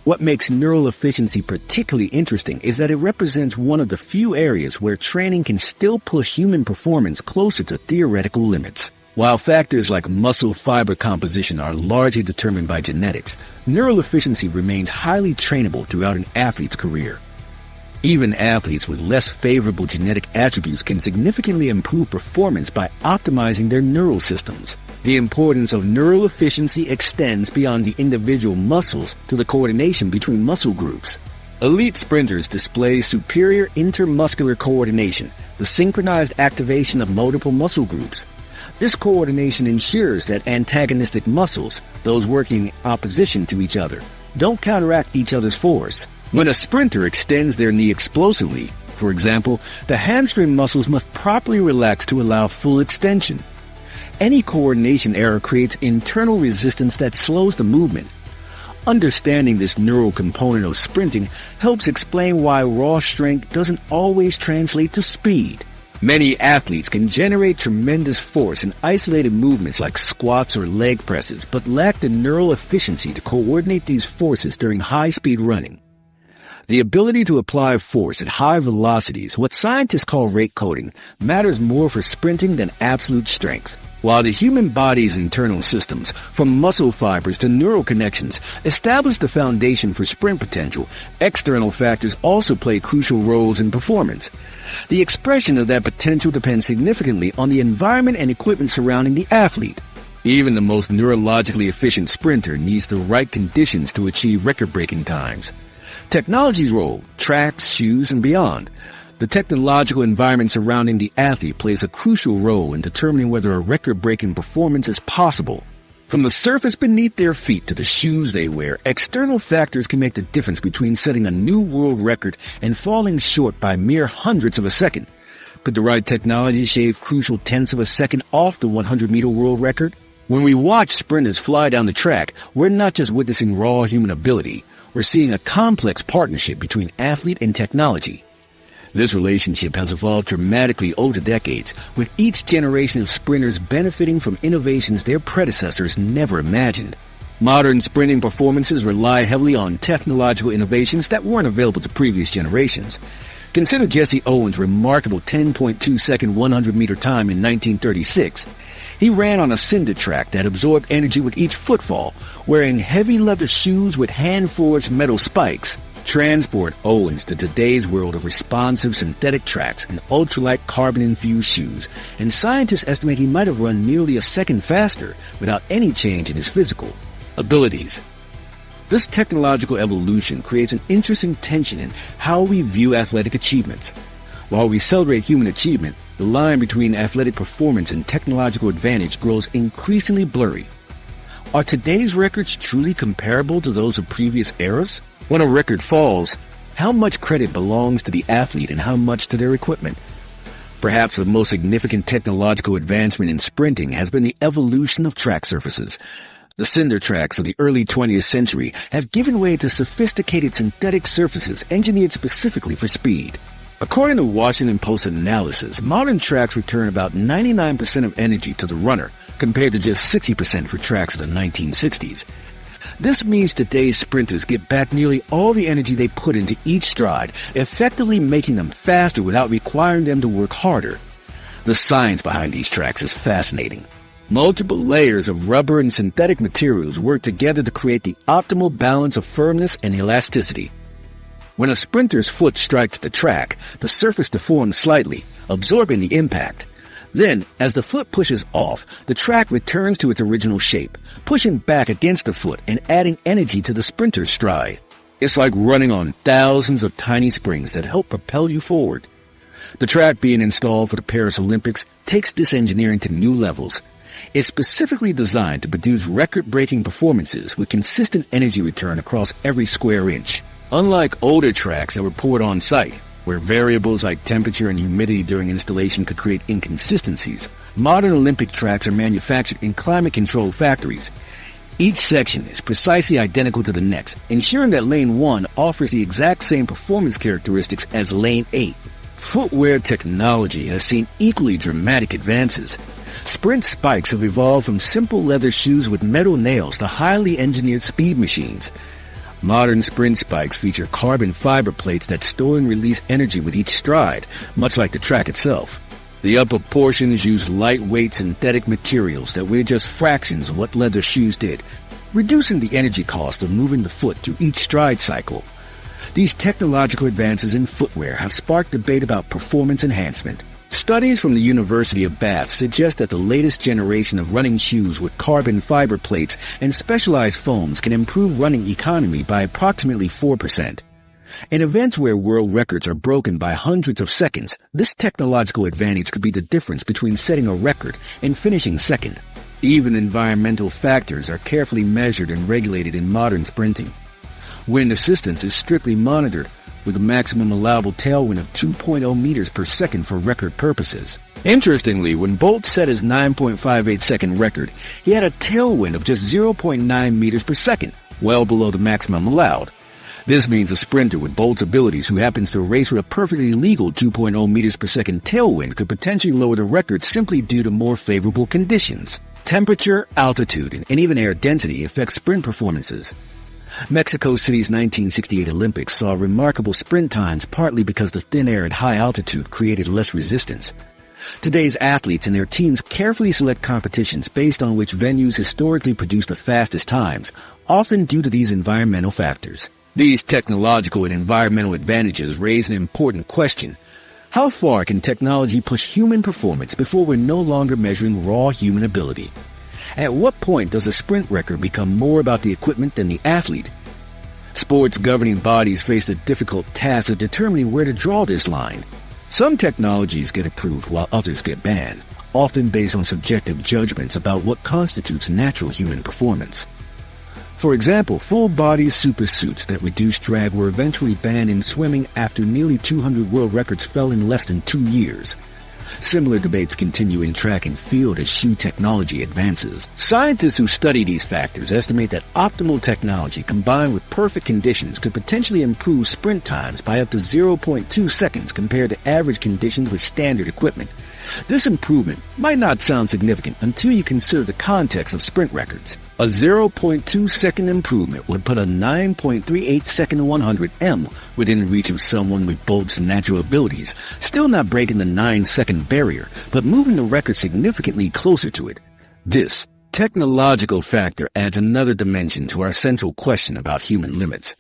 What makes neural efficiency particularly interesting is that it represents one of the few areas where training can still push human performance closer to theoretical limits. While factors like muscle fiber composition are largely determined by genetics, neural efficiency remains highly trainable throughout an athlete's career. Even athletes with less favorable genetic attributes can significantly improve performance by optimizing their neural systems. The importance of neural efficiency extends beyond the individual muscles to the coordination between muscle groups. Elite sprinters display superior intermuscular coordination, the synchronized activation of multiple muscle groups. This coordination ensures that antagonistic muscles, those working in opposition to each other, don't counteract each other's force. When a sprinter extends their knee explosively, for example, the hamstring muscles must properly relax to allow full extension. Any coordination error creates internal resistance that slows the movement. Understanding this neural component of sprinting helps explain why raw strength doesn't always translate to speed. Many athletes can generate tremendous force in isolated movements like squats or leg presses, but lack the neural efficiency to coordinate these forces during high-speed running. The ability to apply force at high velocities, what scientists call rate coding, matters more for sprinting than absolute strength. While the human body's internal systems, from muscle fibers to neural connections, establish the foundation for sprint potential, external factors also play crucial roles in performance. The expression of that potential depends significantly on the environment and equipment surrounding the athlete. Even the most neurologically efficient sprinter needs the right conditions to achieve record-breaking times. Technology's role, tracks, shoes, and beyond. The technological environment surrounding the athlete plays a crucial role in determining whether a record-breaking performance is possible. From the surface beneath their feet to the shoes they wear, external factors can make the difference between setting a new world record and falling short by mere hundredths of a second. Could the right technology shave crucial tenths of a second off the 100-meter world record? When we watch sprinters fly down the track, we're not just witnessing raw human ability. We're seeing a complex partnership between athlete and technology. This relationship has evolved dramatically over the decades, with each generation of sprinters benefiting from innovations their predecessors never imagined. Modern sprinting performances rely heavily on technological innovations that weren't available to previous generations. Consider Jesse Owens' remarkable 10.2-second 100-meter time in 1936. He ran on a cinder track that absorbed energy with each footfall, wearing heavy leather shoes with hand-forged metal spikes. Transport Owens to today's world of responsive synthetic tracks and ultralight carbon-infused shoes, and scientists estimate he might have run nearly a second faster without any change in his physical abilities. This technological evolution creates an interesting tension in how we view athletic achievements. While we celebrate human achievement, the line between athletic performance and technological advantage grows increasingly blurry. Are today's records truly comparable to those of previous eras? When a record falls, how much credit belongs to the athlete and how much to their equipment? Perhaps the most significant technological advancement in sprinting has been the evolution of track surfaces. The cinder tracks of the early 20th century have given way to sophisticated synthetic surfaces engineered specifically for speed. According to Washington Post analysis, modern tracks return about 99% of energy to the runner, compared to just 60% for tracks of the 1960s. This means today's sprinters get back nearly all the energy they put into each stride, effectively making them faster without requiring them to work harder. The science behind these tracks is fascinating. Multiple layers of rubber and synthetic materials work together to create the optimal balance of firmness and elasticity. When a sprinter's foot strikes the track, the surface deforms slightly, absorbing the impact. Then, as the foot pushes off, the track returns to its original shape, pushing back against the foot and adding energy to the sprinter's stride. It's like running on thousands of tiny springs that help propel you forward. The track being installed for the Paris Olympics takes this engineering to new levels. It's specifically designed to produce record-breaking performances with consistent energy return across every square inch. Unlike older tracks that were poured on site, where variables like temperature and humidity during installation could create inconsistencies, modern Olympic tracks are manufactured in climate-controlled factories. Each section is precisely identical to the next, ensuring that Lane 1 offers the exact same performance characteristics as Lane 8. Footwear technology has seen equally dramatic advances. Sprint spikes have evolved from simple leather shoes with metal nails to highly engineered speed machines. Modern sprint spikes feature carbon fiber plates that store and release energy with each stride, much like the track itself. The upper portions use lightweight synthetic materials that weigh just fractions of what leather shoes did, reducing the energy cost of moving the foot through each stride cycle. These technological advances in footwear have sparked debate about performance enhancement. Studies from the University of Bath suggest that the latest generation of running shoes with carbon fiber plates and specialized foams can improve running economy by approximately 4%. In events where world records are broken by hundreds of seconds, this technological advantage could be the difference between setting a record and finishing second. Even environmental factors are carefully measured and regulated in modern sprinting. Wind assistance is strictly monitored, with a maximum allowable tailwind of 2.0 meters per second for record purposes. Interestingly, when Bolt set his 9.58-second record, he had a tailwind of just 0.9 meters per second, well below the maximum allowed. This means a sprinter with Bolt's abilities who happens to race with a perfectly legal 2.0 meters per second tailwind could potentially lower the record simply due to more favorable conditions. Temperature, altitude, and even air density affect sprint performances. Mexico City's 1968 Olympics saw remarkable sprint times partly because the thin air at high altitude created less resistance. Today's athletes and their teams carefully select competitions based on which venues historically produce the fastest times, often due to these environmental factors. These technological and environmental advantages raise an important question. How far can technology push human performance before we're no longer measuring raw human ability? At what point does a sprint record become more about the equipment than the athlete? Sports governing bodies face the difficult task of determining where to draw this line. Some technologies get approved while others get banned, often based on subjective judgments about what constitutes natural human performance. For example, full-body supersuits that reduce drag were eventually banned in swimming after nearly 200 world records fell in less than 2 years. Similar debates continue in track and field as shoe technology advances. Scientists who study these factors estimate that optimal technology combined with perfect conditions could potentially improve sprint times by up to 0.2 seconds compared to average conditions with standard equipment. This improvement might not sound significant until you consider the context of sprint records. A 0.2 second improvement would put a 9.38 second 100m within reach of someone with Bolt's natural abilities, still not breaking the 9-second barrier, but moving the record significantly closer to it. This technological factor adds another dimension to our central question about human limits.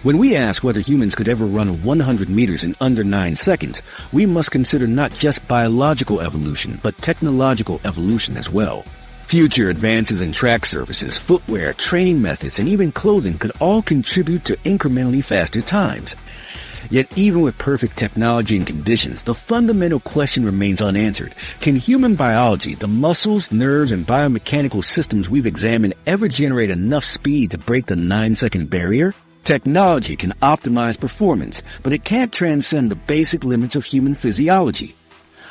When we ask whether humans could ever run 100 meters in under 9 seconds, we must consider not just biological evolution, but technological evolution as well. Future advances in track surfaces, footwear, training methods, and even clothing could all contribute to incrementally faster times. Yet even with perfect technology and conditions, the fundamental question remains unanswered. Can human biology, the muscles, nerves, and biomechanical systems we've examined ever generate enough speed to break the 9-second barrier? Technology can optimize performance, but it can't transcend the basic limits of human physiology.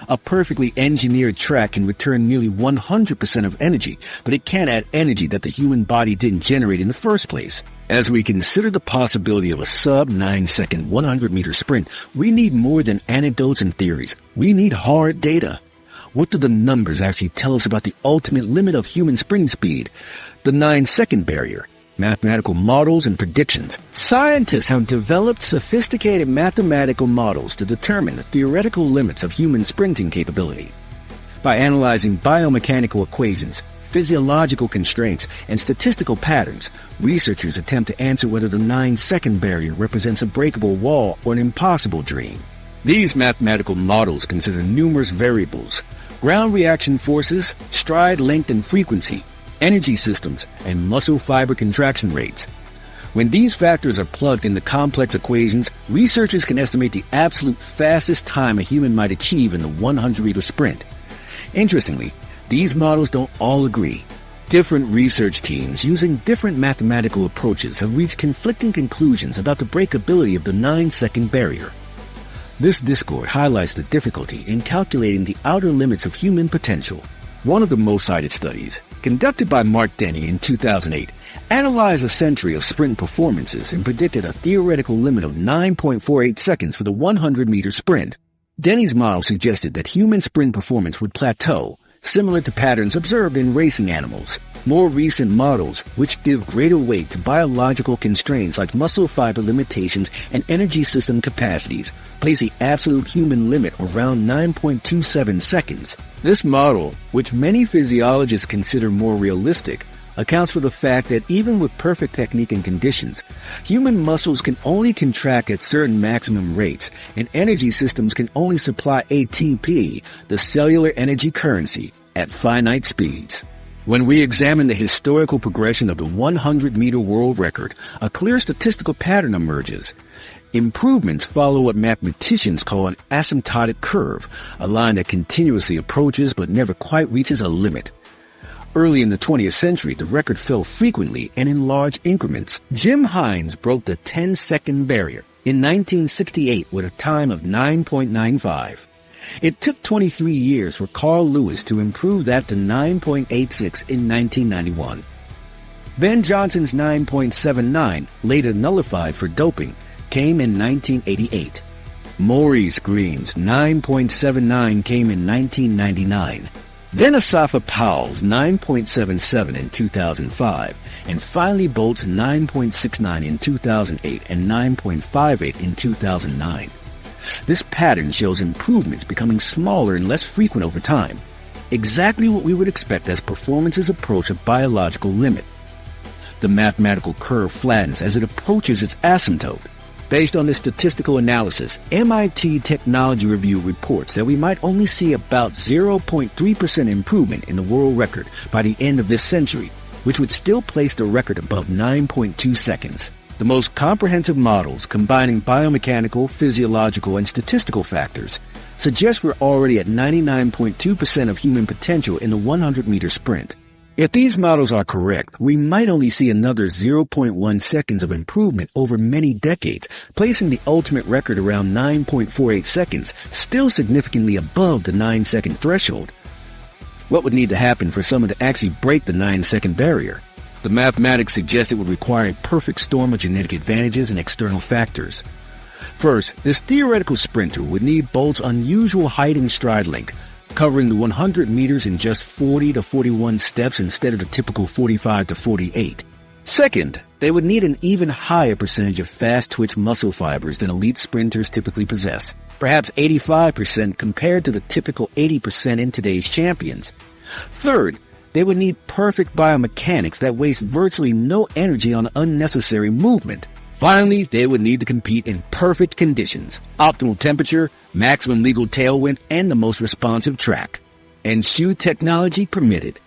A perfectly engineered track can return nearly 100% of energy, but it can't add energy that the human body didn't generate in the first place. As we consider the possibility of a sub-9-second 100-meter sprint, we need more than anecdotes and theories. We need hard data. What do the numbers actually tell us about the ultimate limit of human sprint speed? The 9-second barrier. Mathematical models and predictions. Scientists have developed sophisticated mathematical models to determine the theoretical limits of human sprinting capability. By analyzing biomechanical equations, physiological constraints, and statistical patterns, researchers attempt to answer whether the 9-second barrier represents a breakable wall or an impossible dream. These mathematical models consider numerous variables: ground reaction forces, stride length and frequency, energy systems, and muscle fiber contraction rates. When these factors are plugged into complex equations, researchers can estimate the absolute fastest time a human might achieve in the 100-meter sprint. Interestingly, these models don't all agree. Different research teams using different mathematical approaches have reached conflicting conclusions about the breakability of the 9-second barrier. This discord highlights the difficulty in calculating the outer limits of human potential. One of the most cited studies, conducted by Mark Denny in 2008, analyzed a century of sprint performances and predicted a theoretical limit of 9.48 seconds for the 100-meter sprint. Denny's model suggested that human sprint performance would plateau, similar to patterns observed in racing animals. More recent models, which give greater weight to biological constraints like muscle fiber limitations and energy system capacities, place the absolute human limit around 9.27 seconds. This model, which many physiologists consider more realistic, accounts for the fact that even with perfect technique and conditions, human muscles can only contract at certain maximum rates, and energy systems can only supply ATP, the cellular energy currency, at finite speeds. When we examine the historical progression of the 100-meter world record, a clear statistical pattern emerges. Improvements follow what mathematicians call an asymptotic curve, a line that continuously approaches but never quite reaches a limit. Early in the 20th century, the record fell frequently and in large increments. Jim Hines broke the 10-second barrier in 1968 with a time of 9.95. It took 23 years for Carl Lewis to improve that to 9.86 in 1991. Ben Johnson's 9.79, later nullified for doping, came in 1988. Maurice Green's 9.79 came in 1999. Then Asafa Powell's 9.77 in 2005, and finally Bolt's 9.69 in 2008 and 9.58 in 2009. This pattern shows improvements becoming smaller and less frequent over time, exactly what we would expect as performances approach a biological limit. The mathematical curve flattens as it approaches its asymptote. Based on this statistical analysis, MIT Technology Review reports that we might only see about 0.3% improvement in the world record by the end of this century, which would still place the record above 9.2 seconds. The most comprehensive models, combining biomechanical, physiological, and statistical factors, suggest we're already at 99.2% of human potential in the 100-meter sprint. If these models are correct, we might only see another 0.1 seconds of improvement over many decades, placing the ultimate record around 9.48 seconds, still significantly above the 9-second threshold. What would need to happen for someone to actually break the 9-second barrier? The mathematics suggest it would require a perfect storm of genetic advantages and external factors. First, this theoretical sprinter would need Bolt's unusual height and stride length, covering the 100 meters in just 40 to 41 steps instead of the typical 45 to 48. Second, they would need an even higher percentage of fast-twitch muscle fibers than elite sprinters typically possess, perhaps 85% compared to the typical 80% in today's champions. Third, they would need perfect biomechanics that waste virtually no energy on unnecessary movement. Finally, they would need to compete in perfect conditions, optimal temperature, maximum legal tailwind, and the most responsive track. And shoe technology permitted.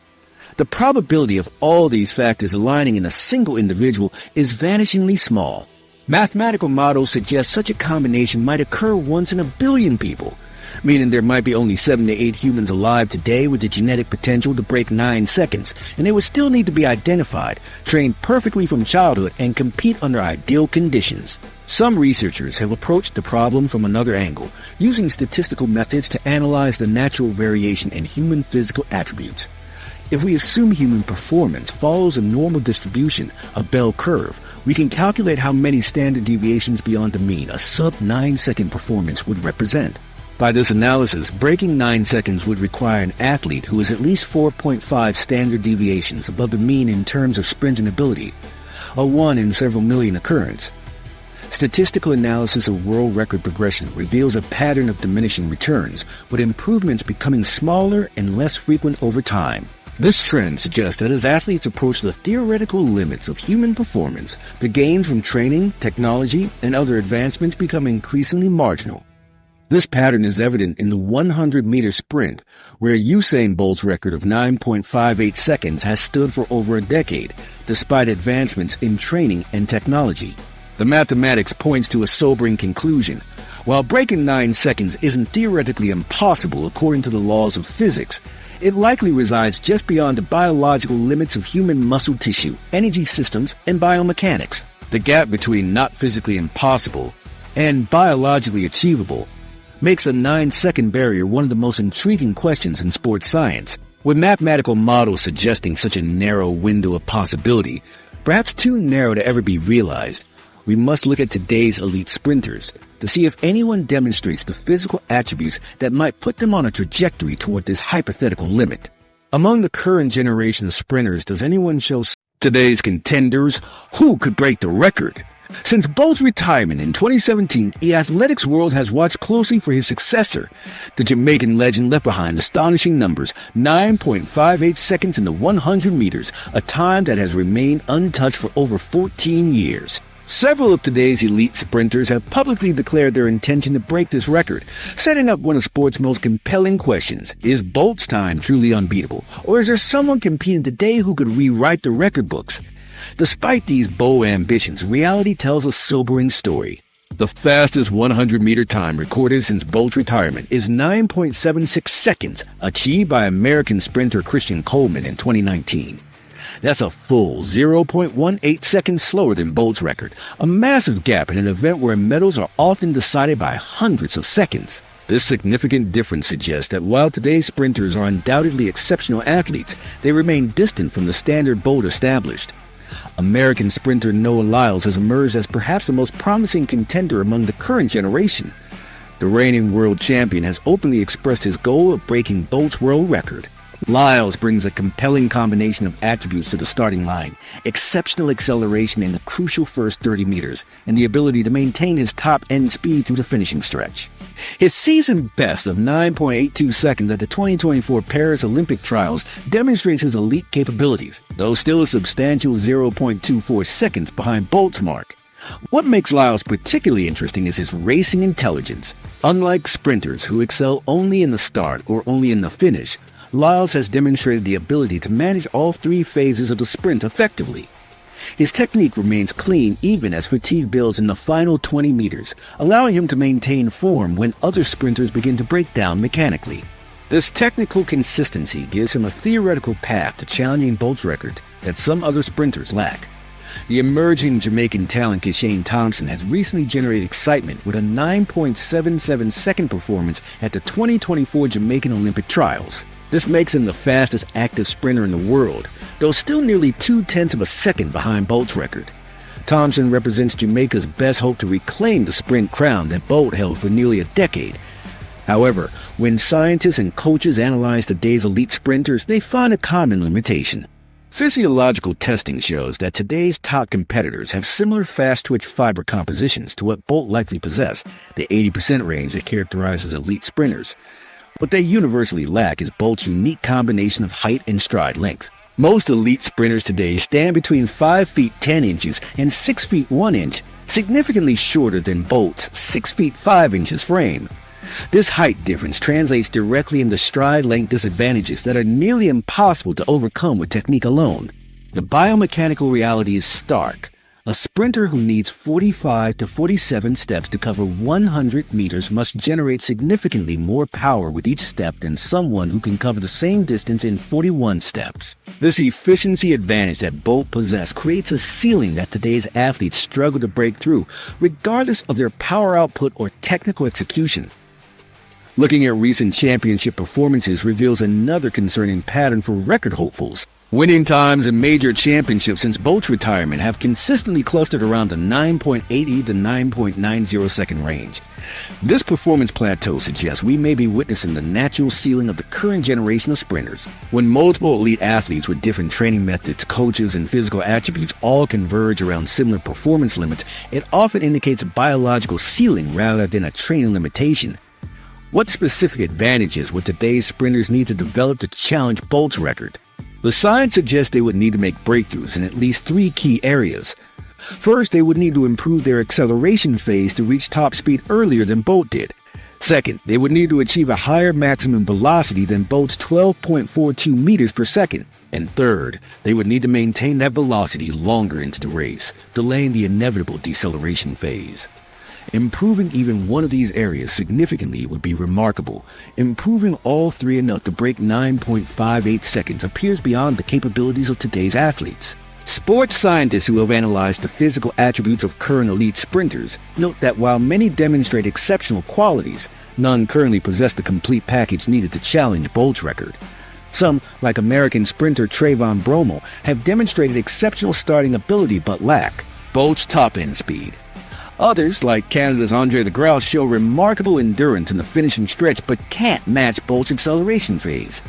The probability of all these factors aligning in a single individual is vanishingly small. Mathematical models suggest such a combination might occur once in a billion people, meaning there might be only 7 to 8 humans alive today with the genetic potential to break 9 seconds, and they would still need to be identified, trained perfectly from childhood, and compete under ideal conditions. Some researchers have approached the problem from another angle, using statistical methods to analyze the natural variation in human physical attributes. If we assume human performance follows a normal distribution, a bell curve, we can calculate how many standard deviations beyond the mean a sub-9-second performance would represent. By this analysis, breaking 9 seconds would require an athlete who is at least 4.5 standard deviations above the mean in terms of sprinting ability, a 1 in several million occurrence. Statistical analysis of world record progression reveals a pattern of diminishing returns, with improvements becoming smaller and less frequent over time. This trend suggests that as athletes approach the theoretical limits of human performance, the gains from training, technology, and other advancements become increasingly marginal. This pattern is evident in the 100-meter sprint, where Usain Bolt's record of 9.58 seconds has stood for over a decade, despite advancements in training and technology. The mathematics points to a sobering conclusion. While breaking 9 seconds isn't theoretically impossible according to the laws of physics, it likely resides just beyond the biological limits of human muscle tissue, energy systems, and biomechanics. The gap between not physically impossible and biologically achievable makes the 9-second barrier one of the most intriguing questions in sports science. With mathematical models suggesting such a narrow window of possibility, perhaps too narrow to ever be realized, we must look at today's elite sprinters to see if anyone demonstrates the physical attributes that might put them on a trajectory toward this hypothetical limit. Among the current generation of sprinters, does anyone show today's contenders who could break the record? Since Bolt's retirement in 2017, the athletics world has watched closely for his successor. The Jamaican legend left behind astonishing numbers, 9.58 seconds in the 100 meters, a time that has remained untouched for over 14 years. Several of today's elite sprinters have publicly declared their intention to break this record, setting up one of sport's most compelling questions. Is Bolt's time truly unbeatable, or is there someone competing today who could rewrite the record books? Despite these bold ambitions, reality tells a sobering story. The fastest 100-meter time recorded since Bolt's retirement is 9.76 seconds, achieved by American sprinter Christian Coleman in 2019. That's a full 0.18 seconds slower than Bolt's record, a massive gap in an event where medals are often decided by hundreds of seconds. This significant difference suggests that while today's sprinters are undoubtedly exceptional athletes, they remain distant from the standard Bolt established. American sprinter Noah Lyles has emerged as perhaps the most promising contender among the current generation. The reigning world champion has openly expressed his goal of breaking Bolt's world record. Lyles brings a compelling combination of attributes to the starting line: exceptional acceleration in the crucial first 30 meters, and the ability to maintain his top-end speed through the finishing stretch. His season best of 9.82 seconds at the 2024 Paris Olympic trials demonstrates his elite capabilities, though still a substantial 0.24 seconds behind Bolt's mark. What makes Lyles particularly interesting is his racing intelligence. Unlike sprinters who excel only in the start or only in the finish, Lyles has demonstrated the ability to manage all three phases of the sprint effectively. His technique remains clean even as fatigue builds in the final 20 meters, allowing him to maintain form when other sprinters begin to break down mechanically. This technical consistency gives him a theoretical path to challenging Bolt's record that some other sprinters lack. The emerging Jamaican talent Kishane Thompson has recently generated excitement with a 9.77 second performance at the 2024 Jamaican Olympic Trials. This makes him the fastest active sprinter in the world, though still nearly 0.2 of a second behind Bolt's record. Thompson represents Jamaica's best hope to reclaim the sprint crown that Bolt held for nearly a decade. However, when scientists and coaches analyze today's elite sprinters, they find a common limitation. Physiological testing shows that today's top competitors have similar fast-twitch fiber compositions to what Bolt likely possessed, the 80% range that characterizes elite sprinters. What they universally lack is Bolt's unique combination of height and stride length. Most elite sprinters today stand between 5 feet 10 inches and 6 feet 1 inch, significantly shorter than Bolt's 6 feet 5 inches frame. This height difference translates directly into stride length disadvantages that are nearly impossible to overcome with technique alone. The biomechanical reality is stark. A sprinter who needs 45 to 47 steps to cover 100 meters must generate significantly more power with each step than someone who can cover the same distance in 41 steps. This efficiency advantage that Bolt possesses creates a ceiling that today's athletes struggle to break through, regardless of their power output or technical execution. Looking at recent championship performances reveals another concerning pattern for record hopefuls. Winning times in major championships since Bolt's retirement have consistently clustered around the 9.80 to 9.90 second range. This performance plateau suggests we may be witnessing the natural ceiling of the current generation of sprinters. When multiple elite athletes with different training methods, coaches, and physical attributes all converge around similar performance limits, it often indicates a biological ceiling rather than a training limitation. What specific advantages would today's sprinters need to develop to challenge Bolt's record? The science suggests they would need to make breakthroughs in at least 3 key areas. First, they would need to improve their acceleration phase to reach top speed earlier than Bolt did. Second, they would need to achieve a higher maximum velocity than Bolt's 12.42 meters per second. And third, they would need to maintain that velocity longer into the race, delaying the inevitable deceleration phase. Improving even one of these areas significantly would be remarkable. Improving all 3 enough to break 9.58 seconds appears beyond the capabilities of today's athletes. Sports scientists who have analyzed the physical attributes of current elite sprinters note that while many demonstrate exceptional qualities, none currently possess the complete package needed to challenge Bolt's record. Some, like American sprinter Trayvon Bromell, have demonstrated exceptional starting ability but lack Bolt's top-end speed. Others, like Canada's Andre the Grouse, show remarkable endurance in the finishing stretch but can't match Bolt's acceleration phase.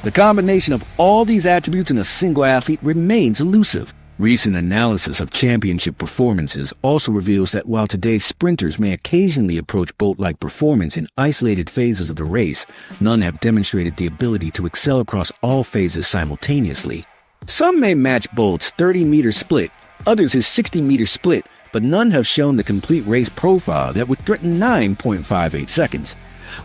The combination of all these attributes in a single athlete remains elusive. Recent analysis of championship performances also reveals that while today's sprinters may occasionally approach Bolt-like performance in isolated phases of the race, none have demonstrated the ability to excel across all phases simultaneously. Some may match Bolt's 30-meter split, others his 60-meter split, but none have shown the complete race profile that would threaten 9.58 seconds.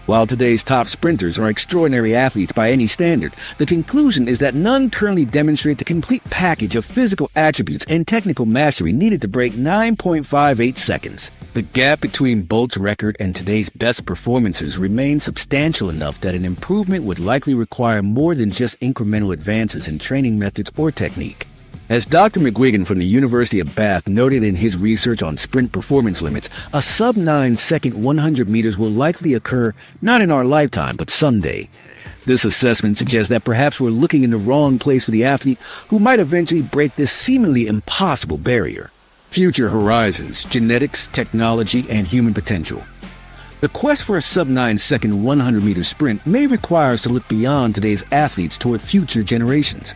While today's top sprinters are extraordinary athletes by any standard, the conclusion is that none currently demonstrate the complete package of physical attributes and technical mastery needed to break 9.58 seconds. The gap between Bolt's record and today's best performances remains substantial enough that an improvement would likely require more than just incremental advances in training methods or technique. As Dr. McGuigan from the University of Bath noted in his research on sprint performance limits, a sub-9 second 100 meters will likely occur not in our lifetime, but someday. This assessment suggests that perhaps we're looking in the wrong place for the athlete who might eventually break this seemingly impossible barrier. Future horizons, genetics, technology, and human potential. The quest for a sub-9 second 100 meter sprint may require us to look beyond today's athletes toward future generations.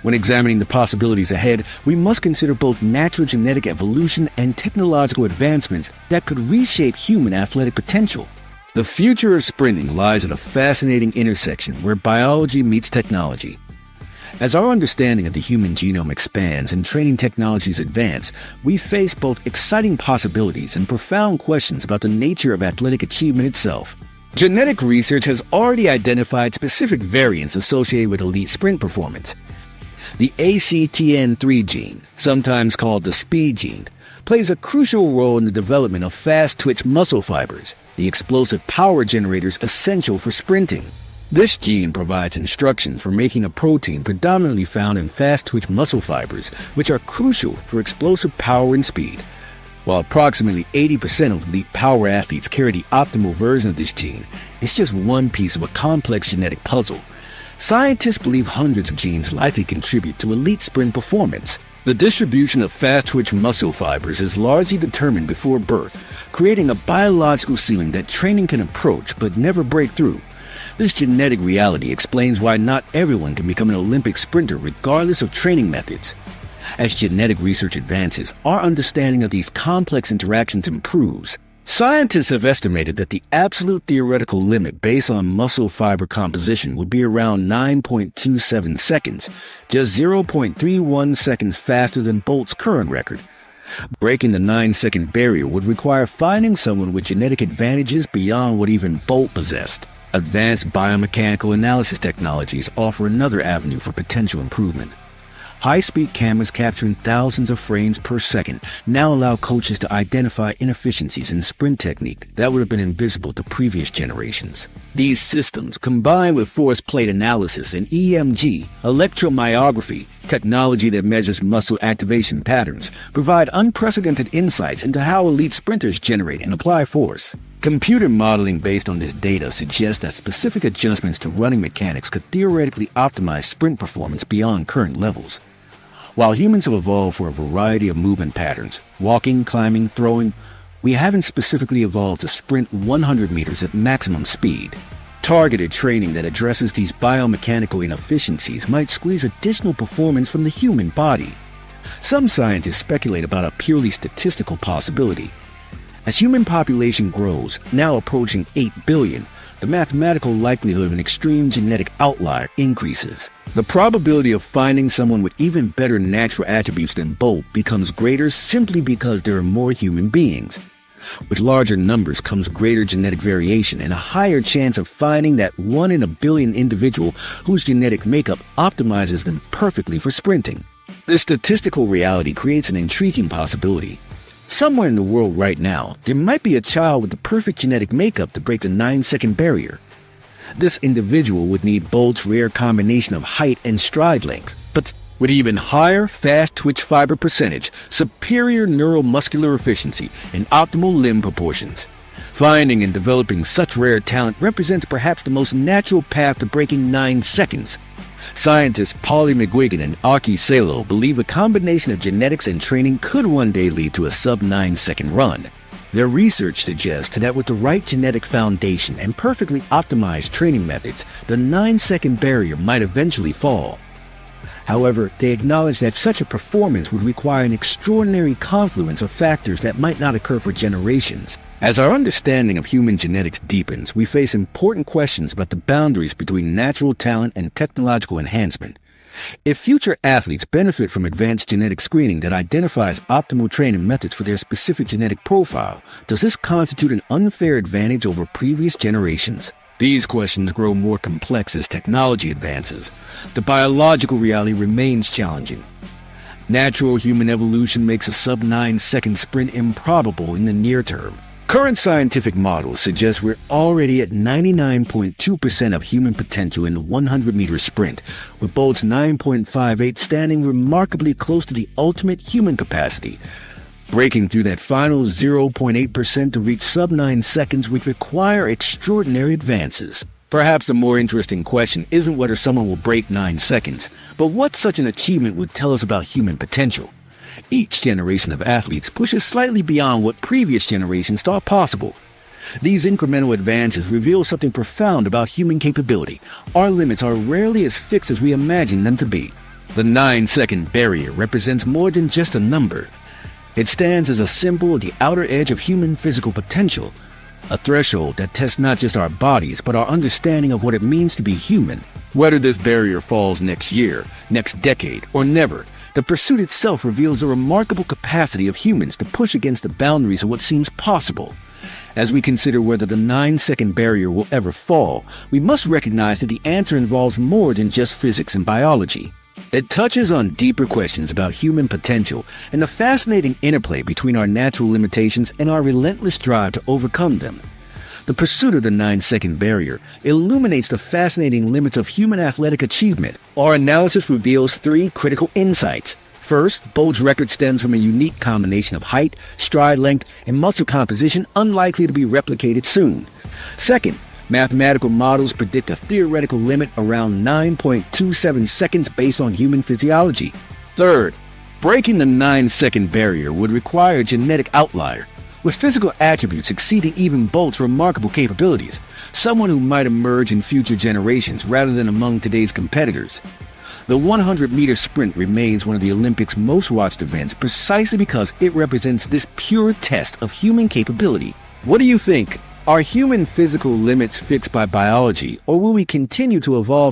When examining the possibilities ahead, we must consider both natural genetic evolution and technological advancements that could reshape human athletic potential. The future of sprinting lies at a fascinating intersection where biology meets technology. As our understanding of the human genome expands and training technologies advance, we face both exciting possibilities and profound questions about the nature of athletic achievement itself. Genetic research has already identified specific variants associated with elite sprint performance. The ACTN3 gene, sometimes called the speed gene, plays a crucial role in the development of fast-twitch muscle fibers, the explosive power generators essential for sprinting. This gene provides instructions for making a protein predominantly found in fast-twitch muscle fibers, which are crucial for explosive power and speed. While approximately 80% of elite power athletes carry the optimal version of this gene, it's just one piece of a complex genetic puzzle. Scientists believe hundreds of genes likely contribute to elite sprint performance. The distribution of fast-twitch muscle fibers is largely determined before birth, creating a biological ceiling that training can approach but never break through. This genetic reality explains why not everyone can become an Olympic sprinter regardless of training methods. As genetic research advances, our understanding of these complex interactions improves. Scientists have estimated that the absolute theoretical limit based on muscle fiber composition would be around 9.27 seconds, just 0.31 seconds faster than Bolt's current record. Breaking the 9-second barrier would require finding someone with genetic advantages beyond what even Bolt possessed. Advanced biomechanical analysis technologies offer another avenue for potential improvement. High-speed cameras capturing thousands of frames per second now allow coaches to identify inefficiencies in sprint technique that would have been invisible to previous generations. These systems, combined with force plate analysis and EMG, electromyography, technology that measures muscle activation patterns, provide unprecedented insights into how elite sprinters generate and apply force. Computer modeling based on this data suggests that specific adjustments to running mechanics could theoretically optimize sprint performance beyond current levels. While humans have evolved for a variety of movement patterns, walking, climbing, throwing, we haven't specifically evolved to sprint 100 meters at maximum speed. Targeted training that addresses these biomechanical inefficiencies might squeeze additional performance from the human body. Some scientists speculate about a purely statistical possibility. As human population grows, now approaching 8 billion, the mathematical likelihood of an extreme genetic outlier increases. The probability of finding someone with even better natural attributes than Bolt becomes greater simply because there are more human beings. With larger numbers comes greater genetic variation and a higher chance of finding that 1 in a billion individual whose genetic makeup optimizes them perfectly for sprinting. This statistical reality creates an intriguing possibility. Somewhere in the world right now, there might be a child with the perfect genetic makeup to break the 9-second barrier. This individual would need Bolt's rare combination of height and stride length, but with even higher fast twitch fiber percentage, superior neuromuscular efficiency, and optimal limb proportions. Finding and developing such rare talent represents perhaps the most natural path to breaking 9 seconds. Scientists Polly McGuigan and Aki Salo believe a combination of genetics and training could one day lead to a sub-9-second run. Their research suggests that with the right genetic foundation and perfectly optimized training methods, the 9-second barrier might eventually fall. However, they acknowledge that such a performance would require an extraordinary confluence of factors that might not occur for generations. As our understanding of human genetics deepens, we face important questions about the boundaries between natural talent and technological enhancement. If future athletes benefit from advanced genetic screening that identifies optimal training methods for their specific genetic profile, does this constitute an unfair advantage over previous generations? These questions grow more complex as technology advances. The biological reality remains challenging. Natural human evolution makes a sub-9-second sprint improbable in the near term. Current scientific models suggest we're already at 99.2% of human potential in the 100-meter sprint, with Bolt's 9.58 standing remarkably close to the ultimate human capacity. Breaking through that final 0.8% to reach sub-9 seconds would require extraordinary advances. Perhaps the more interesting question isn't whether someone will break 9 seconds, but what such an achievement would tell us about human potential. Each generation of athletes pushes slightly beyond what previous generations thought possible. These incremental advances reveal something profound about human capability. Our limits are rarely as fixed as we imagine them to be. The 9-second barrier represents more than just a number. It stands as a symbol of the outer edge of human physical potential, a threshold that tests not just our bodies, but our understanding of what it means to be human. Whether this barrier falls next year, next decade, or never, the pursuit itself reveals the remarkable capacity of humans to push against the boundaries of what seems possible. As we consider whether the 9-second barrier will ever fall, we must recognize that the answer involves more than just physics and biology. It touches on deeper questions about human potential and the fascinating interplay between our natural limitations and our relentless drive to overcome them. The pursuit of the 9-second barrier illuminates the fascinating limits of human athletic achievement. Our analysis reveals 3 critical insights. First, Bolt's record stems from a unique combination of height, stride length, and muscle composition unlikely to be replicated soon. Second, mathematical models predict a theoretical limit around 9.27 seconds based on human physiology. Third, breaking the 9-second barrier would require a genetic outlier, with physical attributes exceeding even Bolt's remarkable capabilities, someone who might emerge in future generations rather than among today's competitors. The 100-meter sprint remains one of the Olympics' most watched events precisely because it represents this pure test of human capability. What do you think? Are human physical limits fixed by biology, or will we continue to evolve